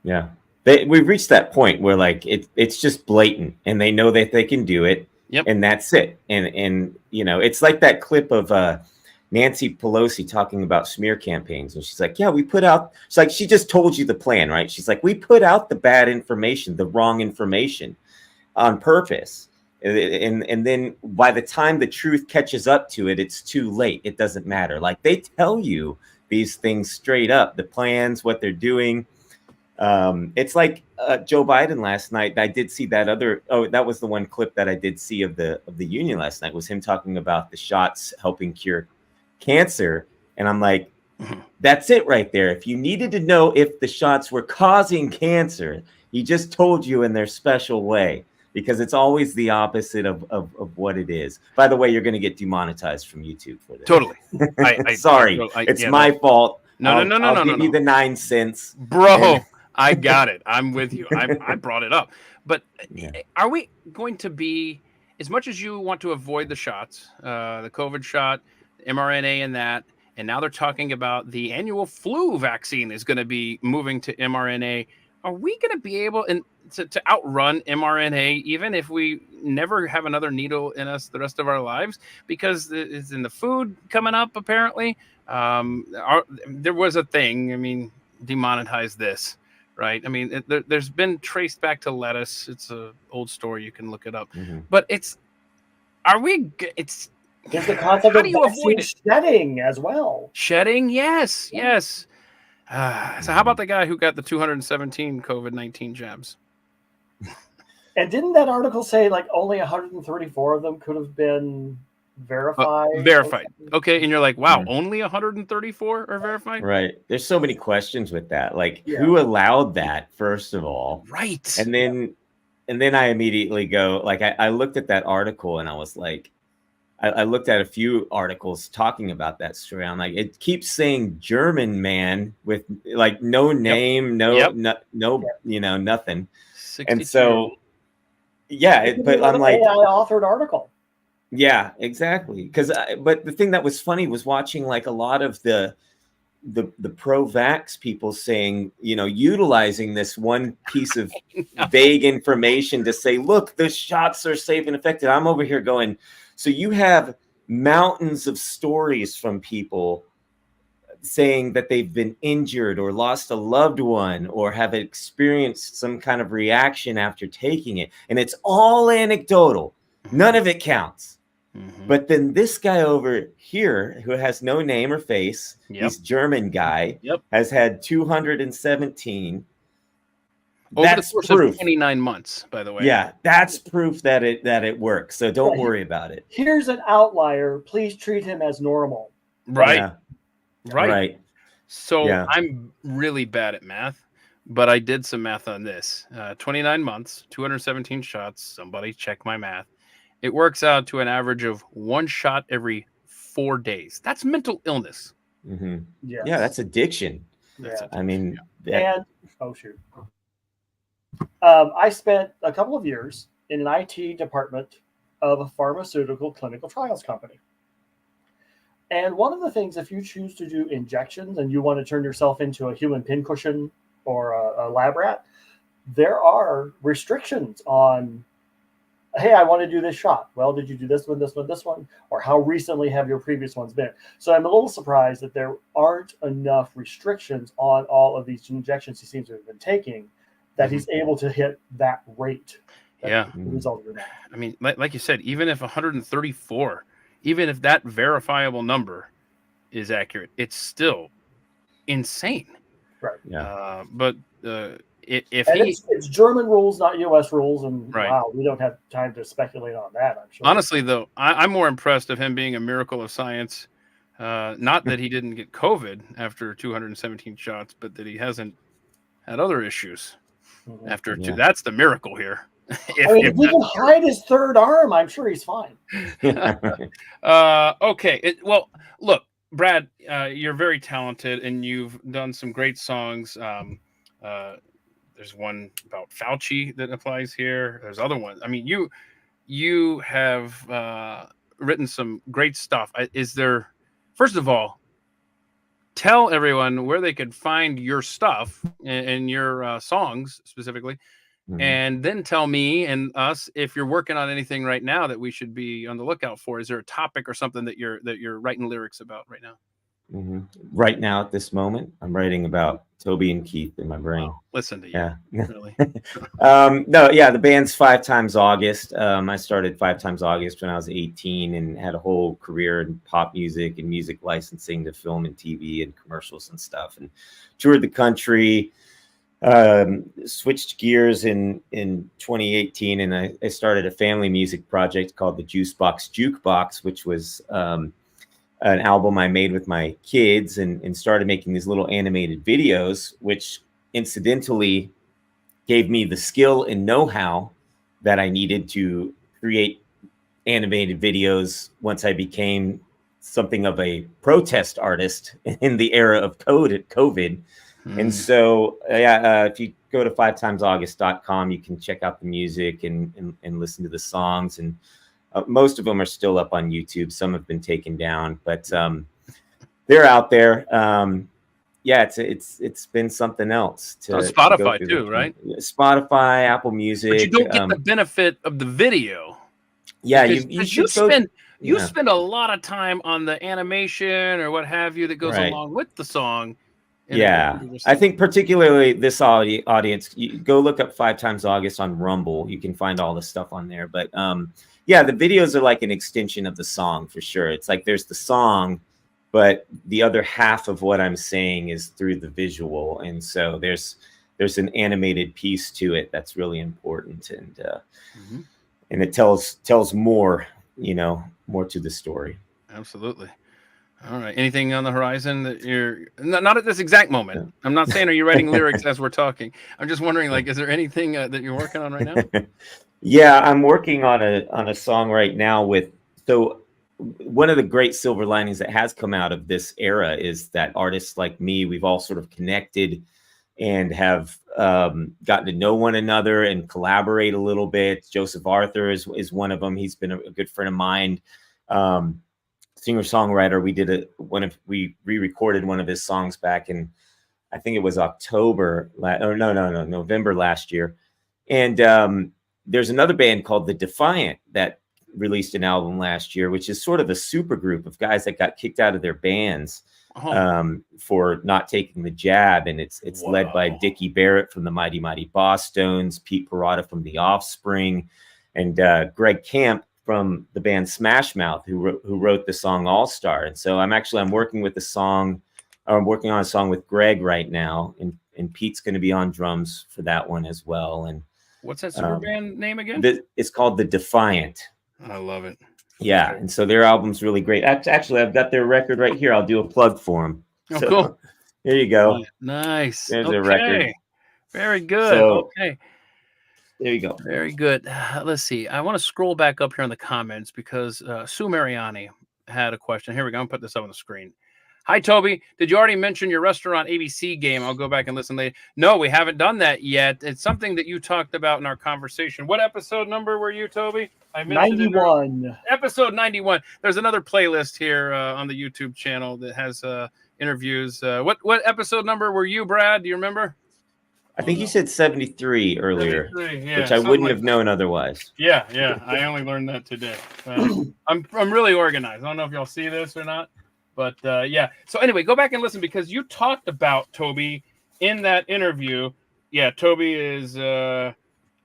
Yeah, we've reached that point where, like, it's just blatant, and they know that they can do it, and that's it. And it's like that clip of Nancy Pelosi talking about smear campaigns, and she's like, "Yeah, we put out." It's like she just told you the plan, right? She's like, "We put out the bad information, the wrong information, on purpose." And then by the time the truth catches up to it, it's too late. It doesn't matter. Like, they tell you these things straight up, the plans, what they're doing. It's like Joe Biden last night. I did see that that was the one clip that I did see of the union last night, was him talking about the shots helping cure cancer. And I'm like, that's it right there. If you needed to know if the shots were causing cancer, he just told you in their special way. Because it's always the opposite of what it is. By the way, you're going to get demonetized from YouTube for this. Totally. Sorry, it's my fault. No. I'll give you the 9 cents, bro. I got it. I'm with you. I brought it up. But are we going to be, as much as you want to avoid the shots, the COVID shot, mRNA and that, and now they're talking about the annual flu vaccine is going to be moving to mRNA. Are we going to be able to outrun mRNA even if we never have another needle in us the rest of our lives? Because it's in the food coming up, apparently. There was a thing, I mean, demonetize this, right? I mean, there's been traced back to lettuce. It's an old story. You can look it up. But it's there's the concept of vaccine shedding as well. Shedding, yes. So how about the guy who got the 217 COVID-19 jabs? And didn't that article say like only 134 of them could have been verified? Verified. Okay, and you're like, wow, only 134 are verified? Right. There's so many questions with that. Like, who allowed that, first of all? Right. And then I immediately go, like, I looked at that article and I was like, I looked at a few articles talking about that story. I'm like, it keeps saying German man with like no name, no, nothing. 62. And so, but I'm like, AI authored article. Yeah, exactly. But the thing that was funny was watching like a lot of the pro-vax people saying, utilizing this one piece of vague information to say, look, the shots are safe and effective. I'm over here going, so you have mountains of stories from people saying that they've been injured or lost a loved one or have experienced some kind of reaction after taking it. And it's all anecdotal. None of it counts. But then this guy over here who has no name or face, he's German guy, has had 217. Over the course of 29 months, by the way. Yeah, that's proof that it works. So don't worry about it. Here's an outlier. Please treat him as normal. Right. Yeah. Right. So I'm really bad at math, but I did some math on this. 29 months, 217 shots. Somebody check my math. It works out to an average of one shot every 4 days. That's mental illness. Mm-hmm. Yes. Yeah, that's addiction. I mean, oh shoot. I spent a couple of years in an IT department of a pharmaceutical clinical trials company. And one of the things, if you choose to do injections and you want to turn yourself into a human pincushion or a lab rat, there are restrictions on, hey, I want to do this shot. Well, did you do this one, this one, this one? Or how recently have your previous ones been? So I'm a little surprised that there aren't enough restrictions on all of these injections he seems to have been taking, that he's able to hit that rate. The result of that. I mean, like you said, even if 134, even if that verifiable number is accurate, it's still insane. Right. Yeah. But it's German rules, not U.S. rules, and right. Wow, we don't have time to speculate on that, I'm sure. Honestly, though, I'm more impressed of him being a miracle of science. Not that he didn't get COVID after 217 shots, but that he hasn't had other issues after two. That's the miracle here. If he can hide his third arm, I'm sure he's fine. Okay. Well, look, Brad, you're very talented and you've done some great songs. There's one about Fauci that applies here. There's other ones. I mean, you have written some great stuff. First of all, tell everyone where they could find your stuff and your songs specifically. Mm-hmm. And then tell me and us if you're working on anything right now that we should be on the lookout for. Is there a topic or something that you're writing lyrics about right now? Mm-hmm. Right now, at this moment, I'm writing about Toby and Keith in my brain. Wow. Listen to you. Yeah. Really? The band's 5 Times August. I started 5 Times August when I was 18 and had a whole career in pop music and music licensing to film and TV and commercials and stuff, and toured the country. Switched gears in 2018, and I started a family music project called the Juicebox Jukebox, which was an album I made with my kids, and started making these little animated videos, which incidentally gave me the skill and know-how that I needed to create animated videos once I became something of a protest artist in the era of COVID. And so, if you go to 5timesaugust.com, you can check out the music and listen to the songs. And most of them are still up on YouTube. Some have been taken down, but they're out there. It's been something else to Spotify too, right? Spotify, Apple Music. But you don't get the benefit of the video. Yeah, you spend a lot of time on the animation or what have you that goes along with the song. Yeah, I think particularly this audience, you go look up 5 Times August on Rumble. You can find all the stuff on there. But the videos are like an extension of the song for sure. It's like there's the song, but the other half of what I'm saying is through the visual. And so there's an animated piece to it that's really important. And it tells more, more to the story. Absolutely. All right. Anything on the horizon that you're not at this exact moment? I'm not saying, are you writing lyrics as we're talking? I'm just wondering, is there anything that you're working on right now? Yeah, I'm working on a song right now so one of the great silver linings that has come out of this era is that artists like me, we've all sort of connected and have gotten to know one another and collaborate a little bit. Joseph Arthur is one of them. He's been a good friend of mine. Singer-songwriter. We re-recorded one of his songs back in, I think it was November last year. And there's another band called The Defiant that released an album last year, which is sort of a super group of guys that got kicked out of their bands for not taking the jab. And it's led by Dickie Barrett from the Mighty Mighty Boss Stones, Pete Parada from The Offspring, and Greg Camp from the band Smash Mouth, who wrote the song All Star. And so I'm working with I'm working on a song with Greg right now, and Pete's going to be on drums for that one as well. And what's that super band name again? It's called The Defiant. I love it. Yeah, and so their album's really great. Actually, I've got their record right here. I'll do a plug for them. Oh, so, cool. There you go. Nice. There's a record. Very good. Okay. There you go. Very good. Let's see. I want to scroll back up here in the comments because Sue Mariani had a question. Here we go. I'm putting this up on the screen. Hi, Toby. Did you already mention your restaurant ABC game? I'll go back and listen later. No, we haven't done that yet. It's something that you talked about in our conversation. What episode number were you, Toby? I mentioned 91. Episode 91. There's another playlist here on the YouTube channel that has interviews. What episode number were you, Brad? Do you remember? I think you said 73 earlier, 73, which I wouldn't have known otherwise. Yeah. I only learned that today. I'm really organized. I don't know if y'all see this or not, but yeah. So anyway, go back and listen because you talked about Toby in that interview. Yeah, Toby is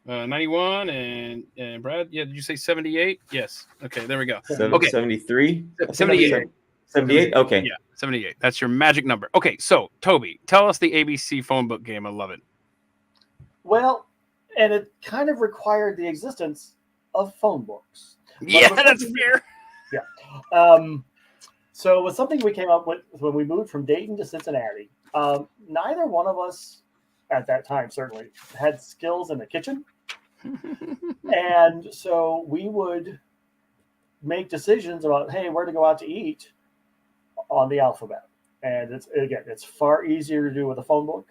91 and Brad. Yeah, did you say 78? Yes. Okay, there we go. Okay, 73. 78. 78. Okay. Yeah, 78. That's your magic number. Okay, so Toby, tell us the ABC phone book game. I love it. Well, and it kind of required the existence of phone books. Yeah, that's fair. Yeah. So it was something we came up with when we moved from Dayton to Cincinnati. Neither one of us at that time certainly had skills in the kitchen. And so we would make decisions about, hey, where to go out to eat on the alphabet. And it's far easier to do with a phone book.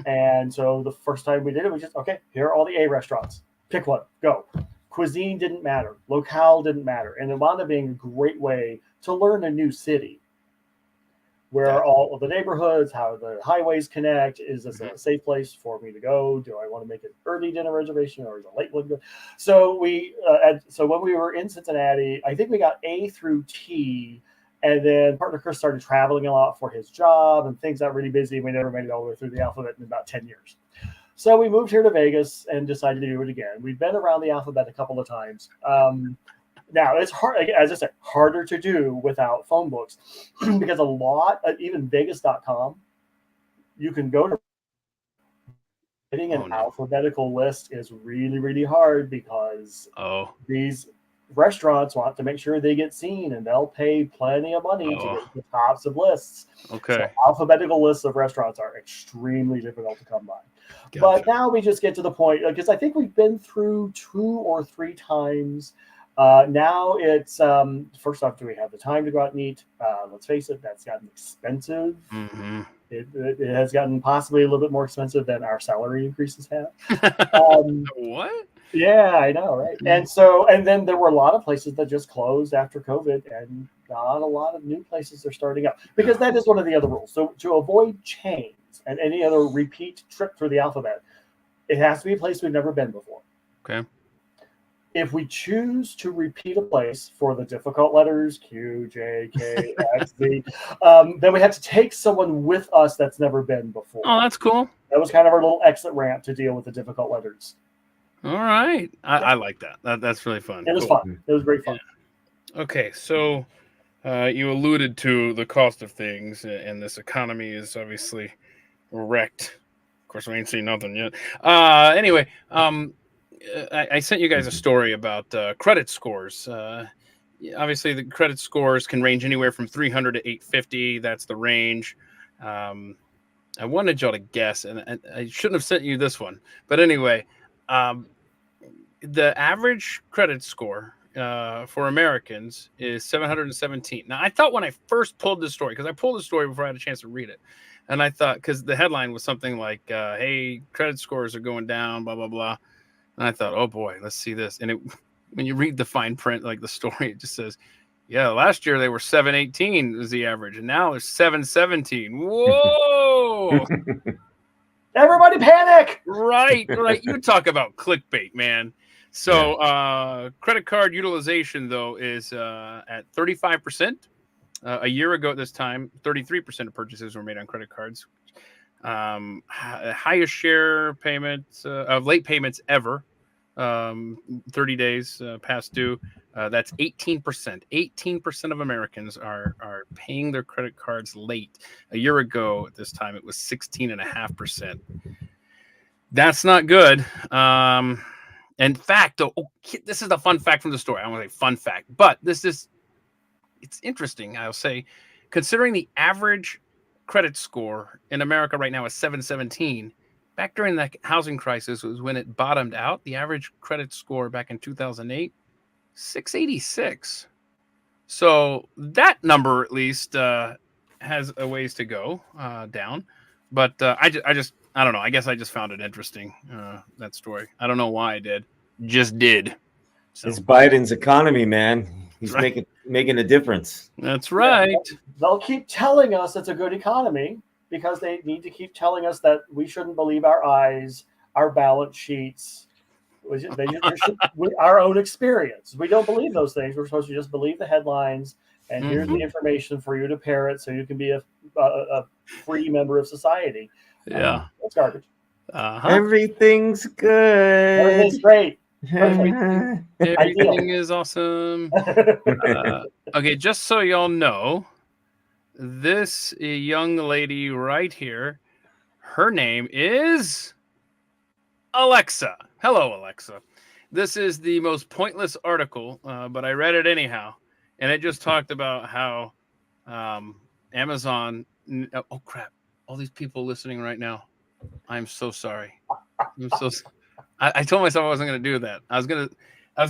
And so the first time we did it, we just, okay, here are all the A restaurants. Pick one, go. Cuisine didn't matter. Locale didn't matter. And it wound up being a great way to learn a new city. Where all of the neighborhoods, how the highways connect. Is this a safe place for me to go? Do I want to make an early dinner reservation or is a late one good? So so when we were in Cincinnati, I think we got A through T. And then partner Chris started traveling a lot for his job and things got really busy. We never made it all the way through the alphabet in about 10 years. So we moved here to Vegas and decided to do it again. We've been around the alphabet a couple of times. Now, it's hard, as I said, harder to do without phone books because a lot, even Vegas.com, you can go to getting an alphabetical list is really, really hard because these restaurants want to make sure they get seen and they'll pay plenty of money to get the tops of lists. Okay. So alphabetical lists of restaurants are extremely difficult to come by. Gotcha. But now we just get to the point because I think we've been through 2 or 3 times Now it's first off, do we have the time to go out and eat? Let's face it, that's gotten expensive. Mm-hmm. It has gotten possibly a little bit more expensive than our salary increases have. What? Yeah, I know, right? And then there were a lot of places that just closed after COVID, and not a lot of new places are starting up, because that is one of the other rules. So to avoid chains and any other repeat trip through the alphabet, it has to be a place we've never been before. Okay. If we choose to repeat a place for the difficult letters, Q, J, K, X, Z, then we have to take someone with us that's never been before. Oh, that's cool. That was kind of our little exit ramp to deal with the difficult letters. All right. I like that. That's really fun. It was fun. It was great fun. Yeah. Okay, so you alluded to the cost of things, and this economy is obviously wrecked. Of course, we ain't seen nothing yet. Anyway, I sent you guys a story about credit scores. Obviously, the credit scores can range anywhere from 300 to 850. That's the range. I wanted y'all to guess, and I shouldn't have sent you this one. But anyway, the average credit score for Americans is 717. Now, I thought when I first pulled this story, because I pulled the story before I had a chance to read it, and I thought, because the headline was something like, hey, credit scores are going down, blah, blah, blah. And I thought, oh, boy, let's see this. And when you read the fine print, like the story, it just says, yeah, last year they were 718 was the average, and now they're 717. Whoa! Everybody panic! Right. You talk about clickbait, man. So credit card utilization, though, is at 35%. A year ago at this time, 33% of purchases were made on credit cards. Highest share payments of late payments ever. 30 days past due. That's 18%. 18% of Americans are paying their credit cards late. A year ago at this time, it was 16.5%. That's not good. In fact, this is the fun fact from the story. I don't want to say fun fact, but it's interesting, I'll say, considering the average credit score in America right now is 717. Back during the housing crisis was when it bottomed out. The average credit score back in 2008, 686. So that number at least has a ways to go down. But I don't know. I guess I just found it interesting, that story. I don't know why I did. Just did. So. It's Biden's economy, man. He's making a difference. That's right. Yeah, they'll keep telling us it's a good economy because they need to keep telling us that we shouldn't believe our eyes, our balance sheets, our own experience. We don't believe those things. We're supposed to just believe the headlines, and here's the information for you to parrot so you can be a free member of society. Yeah. That's garbage. Everything's good. Everything's great. Everything is awesome. Okay, just so y'all know, this young lady right here, her name is Alexa. Hello, Alexa. This is the most pointless article, but I read it anyhow, and it just talked about how Amazon. Oh crap! All these people listening right now. I'm so sorry. I told myself I wasn't going to do that. I was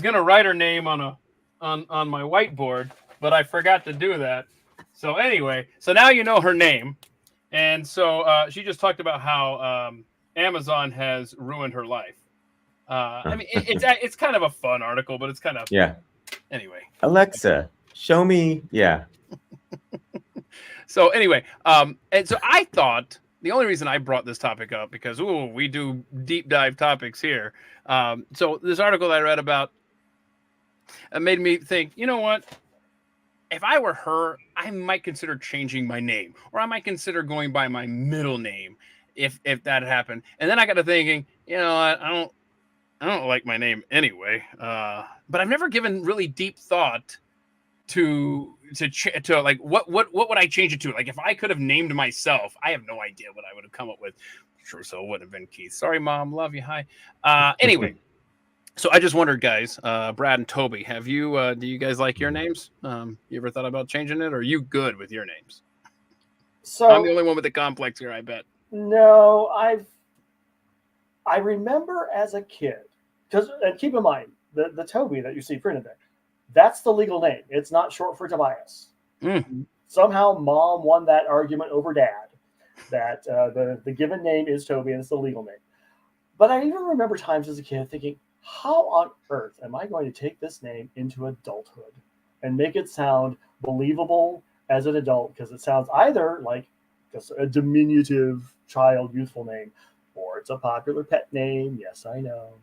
gonna write her name on my whiteboard, but I forgot to do that. So anyway, so now you know her name, and so she just talked about how Amazon has ruined her life. I mean, it's kind of a fun article, but it's kind of Anyway, Alexa, show me. Yeah. So anyway, and so I thought. The only reason I brought this topic up because we do deep dive topics here. So this article that I read about made me think, you know what? If I were her, I might consider changing my name, or I might consider going by my middle name if that happened. And then I got to thinking, you know what? I don't like my name anyway. But I've never given really deep thought to like what would I change it to? Like if I could have named myself, I have no idea what I would have come up with. Sure, so it would have been Keith. Sorry, Mom, love you. Hi. Anyway, so I just wondered, guys, Brad and Toby, have you do you guys like your names? You ever thought about changing it, or are you good with your names? So I'm the only one with the complex here, I bet. No, I remember as a kid, because keep in mind the Toby that you see printed there. That's the legal name. It's not short for Tobias. Somehow mom won that argument over dad that the given name is Toby and it's the legal name. But I even remember times as a kid thinking, how on earth am I going to take this name into adulthood and make it sound believable as an adult? Because it sounds either like just a diminutive child youthful name, or it's a popular pet name. Yes, I know.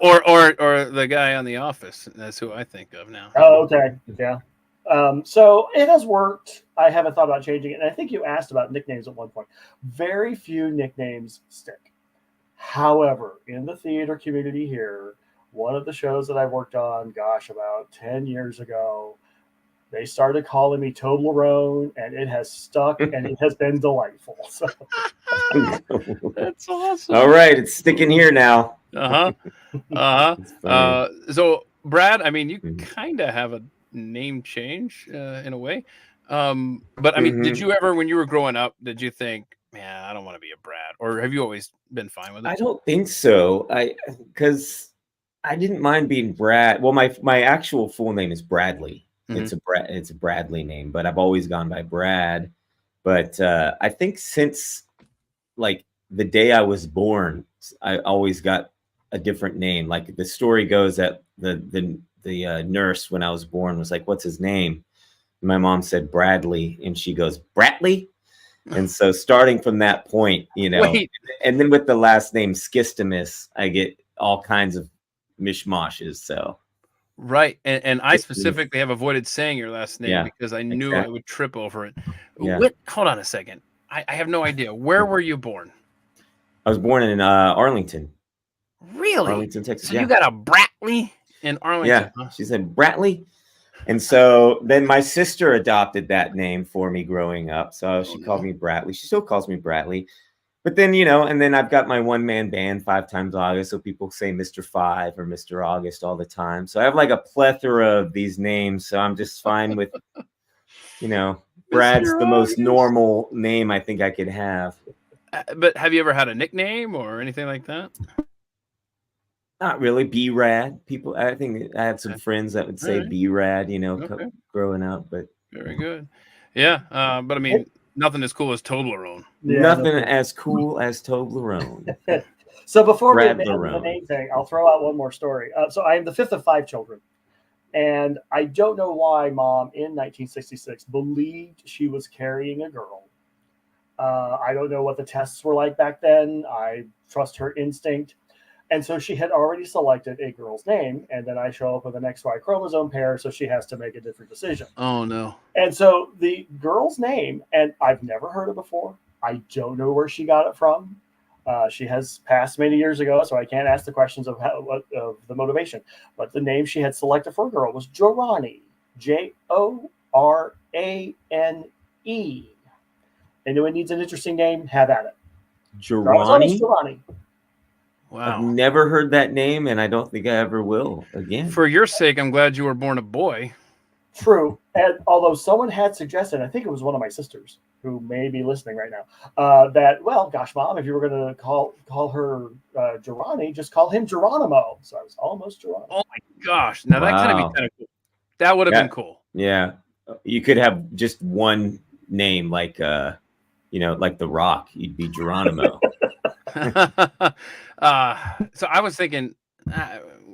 Or the guy on The Office. That's who I think of now. Oh, okay. Yeah. So it has worked. I haven't thought about changing it. And I think you asked about nicknames at one point. Very few nicknames stick. However, in the theater community here, one of the shows that I worked on, about 10 years ago, they started calling me Toblerone, and it has stuck, and it has been delightful. So. That's awesome. All right, it's sticking here now. So, Brad, I mean, you kind of have a name change in a way. But I mean, did you ever, when you were growing up, did you think, man, I don't want to be a Brad? Or have you always been fine with it? I don't think so. Because I didn't mind being Brad. Well, my actual full name is Bradley. It's a Bradley name, but I've always gone by Brad. But I think since like the day I was born, I always got a different name. Like the story goes that the nurse when I was born was like, "What's his name?" And my mom said Bradley, and she goes, "Bratley." And so starting from that point, and then with the last name Skistimus, I get all kinds of mishmashes. So right, and I specifically have avoided saying your last name because I knew I would trip over it. Yeah. Hold on a second. I have no idea. Where were you born? I was born in Arlington. Really? Arlington, Texas. So you got a Bratley in Arlington? Yeah, she said Bratley. And so then my sister adopted that name for me growing up. So she called me Bratley. She still calls me Bratley. But then, and then I've got my one-man band, 5 Times August. So people say Mr. 5 or Mr. August all the time. So I have like a plethora of these names. So I'm just fine with, Brad's the most normal name I think I could have. But have you ever had a nickname or anything like that? Not really. B-Rad. People, I think I had some friends that would say B-Rad, growing up. But very good. Yeah. But I mean, nothing as cool as Toblerone. Yeah, nothing as cool as Toblerone. So before we get the name thing, I'll throw out one more story. So I am the 5th of 5 children. And I don't know why mom in 1966 believed she was carrying a girl. I don't know what the tests were like back then. I trust her instinct. And so she had already selected a girl's name. And then I show up with an XY chromosome pair. So she has to make a different decision. Oh, no. And so the girl's name, and I've never heard it before. I don't know where she got it from. She has passed many years ago, so I can't ask the questions of the motivation. But the name she had selected for a girl was Jorani. Jorane. Anyone needs an interesting name, have at it. Jorani? Wow. I've never heard that name, and I don't think I ever will again. For your sake, I'm glad you were born a boy. True. And although someone had suggested, I think it was one of my sisters who may be listening right now, that, well, gosh, Mom, if you were going to call her Jorani, just call him Geronimo. So I was almost Geronimo. Oh, my gosh. Now, that kind of be kind of cool. That would have been cool. Yeah. You could have just one name, like, like The Rock. You'd be Geronimo. So I was thinking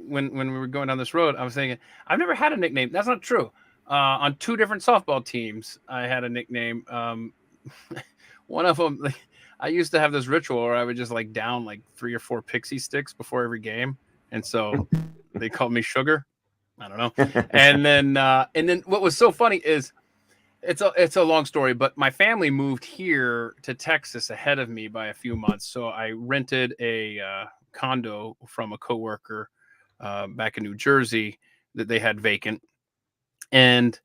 when we were going down this road, I was thinking I've never had a nickname. That's not true. On 2 different softball teams, I had a nickname. One of them, I used to have this ritual where I would just down 3 or 4 pixie sticks before every game, and so they called me Sugar. I don't know. And then what was so funny is it's a long story, but my family moved here to Texas ahead of me by a few months. So I rented a condo from a coworker back in New Jersey that they had vacant. And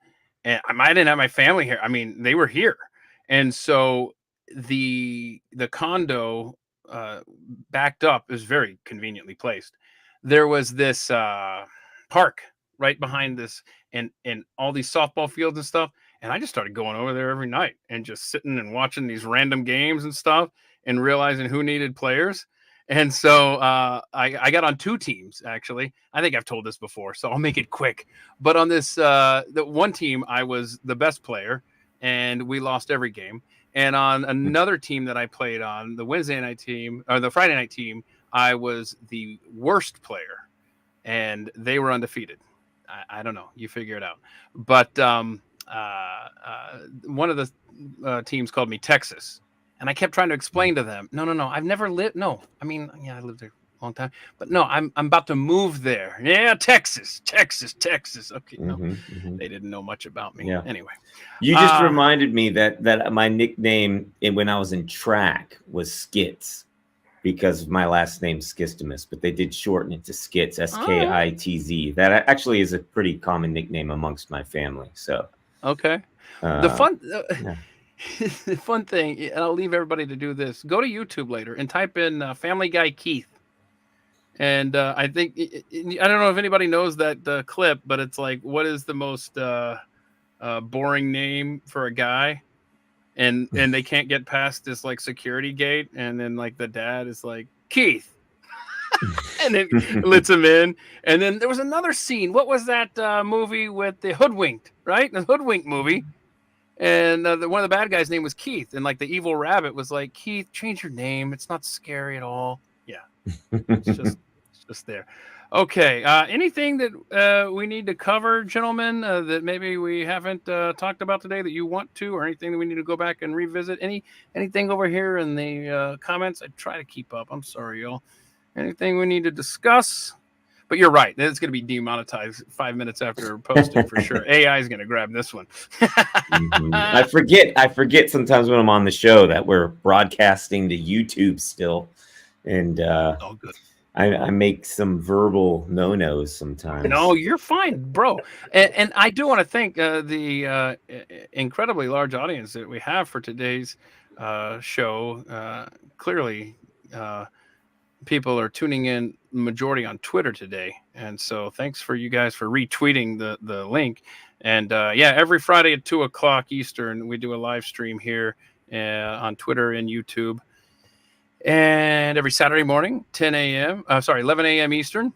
I didn't have my family here. I mean, they were here. And so the condo backed up is very conveniently placed. There was this park right behind this and all these softball fields and stuff. And I just started going over there every night and just sitting and watching these random games and stuff and realizing who needed players. And so I got on 2 teams, actually. I think I've told this before, so I'll make it quick. But on this the one team, I was the best player, and we lost every game. And on another team that I played on, the Wednesday night team, or the Friday night team, I was the worst player, and they were undefeated. I don't know. You figure it out. But one of the teams called me Texas. And I kept trying to explain to them, no, I've never lived. No, I mean, yeah, I lived there a long time, but no, I'm about to move there. Yeah, Texas. Okay, no, they didn't know much about me. Yeah. Anyway, you just reminded me that my nickname when I was in track was Skits, because my last name's Skistimus, but they did shorten it to Skits, Skitz. That actually is a pretty common nickname amongst my family. So okay, the fun. Yeah. The fun thing, and I'll leave everybody to do this. Go to YouTube later and type in Family Guy Keith. And I think, I don't know if anybody knows that clip, but it's like, what is the most boring name for a guy? And they can't get past this like security gate. And then like the dad is like, Keith. And it lets him in. And then there was another scene. What was that movie with the Hoodwinked, right? The Hoodwinked movie. And one of the bad guys' name was Keith, and like the evil rabbit was like, Keith, change your name. It's not scary at all. Yeah, it's just there. Okay. Anything that we need to cover, gentlemen, that maybe we haven't talked about today that you want to, or anything that we need to go back and revisit? Anything over here in the comments? I try to keep up. I'm sorry, y'all. Anything we need to discuss? But you're right. It's going to be demonetized 5 minutes after posting for sure. AI is going to grab this one. I forget sometimes when I'm on the show that we're broadcasting to YouTube still. And good. I make some verbal no-nos sometimes. No, you're fine, bro. And I do want to thank the incredibly large audience that we have for today's show. Clearly, people are tuning in majority on Twitter today, and so thanks for you guys for retweeting the link. And every Friday at 2:00 Eastern we do a live stream here on Twitter and YouTube, and every Saturday morning 11 a.m. Eastern,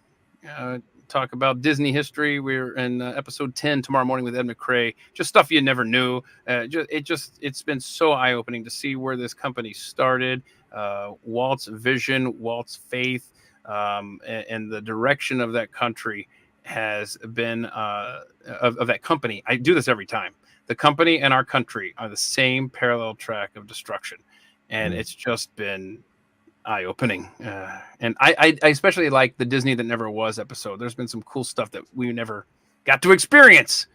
talk about Disney history. We're in episode 10 tomorrow morning with Ed McCrae. Just stuff you never knew. It's been so eye-opening to see where this company started, Walt's vision, Walt's faith, and the direction of that country has been of that company. I do this every time. The company and our country are the same parallel track of destruction, and it's just been eye-opening. And I especially like the Disney That Never Was episode. There's been some cool stuff that we never got to experience,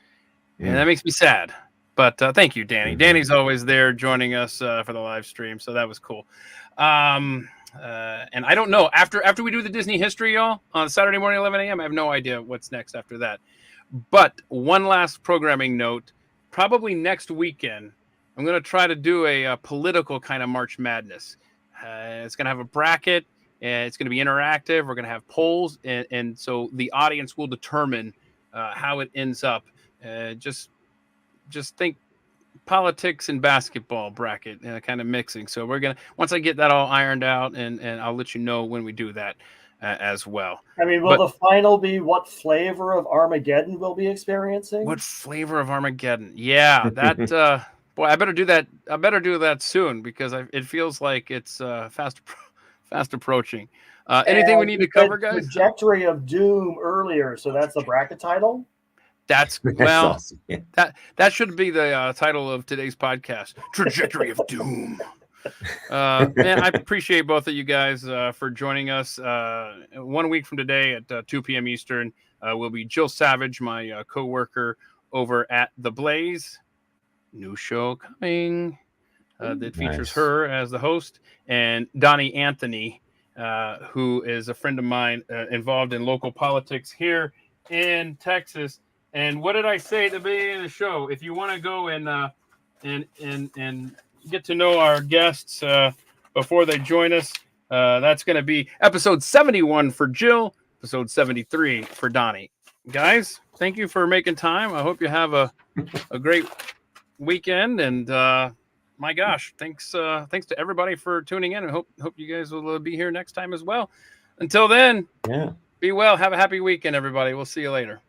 and that makes me sad. But thank you, Danny. Danny's always there joining us for the live stream, so that was cool. And I don't know, after we do the Disney history, y'all, on Saturday morning, 11 a.m., I have no idea what's next after that. But one last programming note, probably next weekend, I'm going to try to do a political kind of March Madness. It's going to have a bracket, and it's going to be interactive. We're going to have polls, and so the audience will determine how it ends up. Just think politics and basketball bracket kind of mixing. So we're going to, once I get that all ironed out, and I'll let you know when we do that as well. I mean, will the final be what flavor of Armageddon we'll be experiencing? What flavor of Armageddon? Yeah, that... boy, I better do that. I better do that soon, because it feels like it's fast approaching. Anything we need to cover, guys? Trajectory of Doom earlier, so that's the bracket title. That's well, awesome. Yeah. That should be the title of today's podcast: Trajectory of Doom. Man, I appreciate both of you guys for joining us. 1 week from today at 2 p.m. Eastern will be Jill Savage, my co-worker over at The Blaze. New show coming that features her as the host, and Donnie Anthony, who is a friend of mine involved in local politics here in Texas. And what did I say at the beginning of the show? If you want to go and get to know our guests before they join us, that's going to be episode 71 for Jill, episode 73 for Donnie. Guys, thank you for making time. I hope you have a great weekend, and my gosh, thanks to everybody for tuning in. I hope you guys will be here next time as well. Until then, yeah. Be well. Have a happy weekend, everybody. We'll see you later.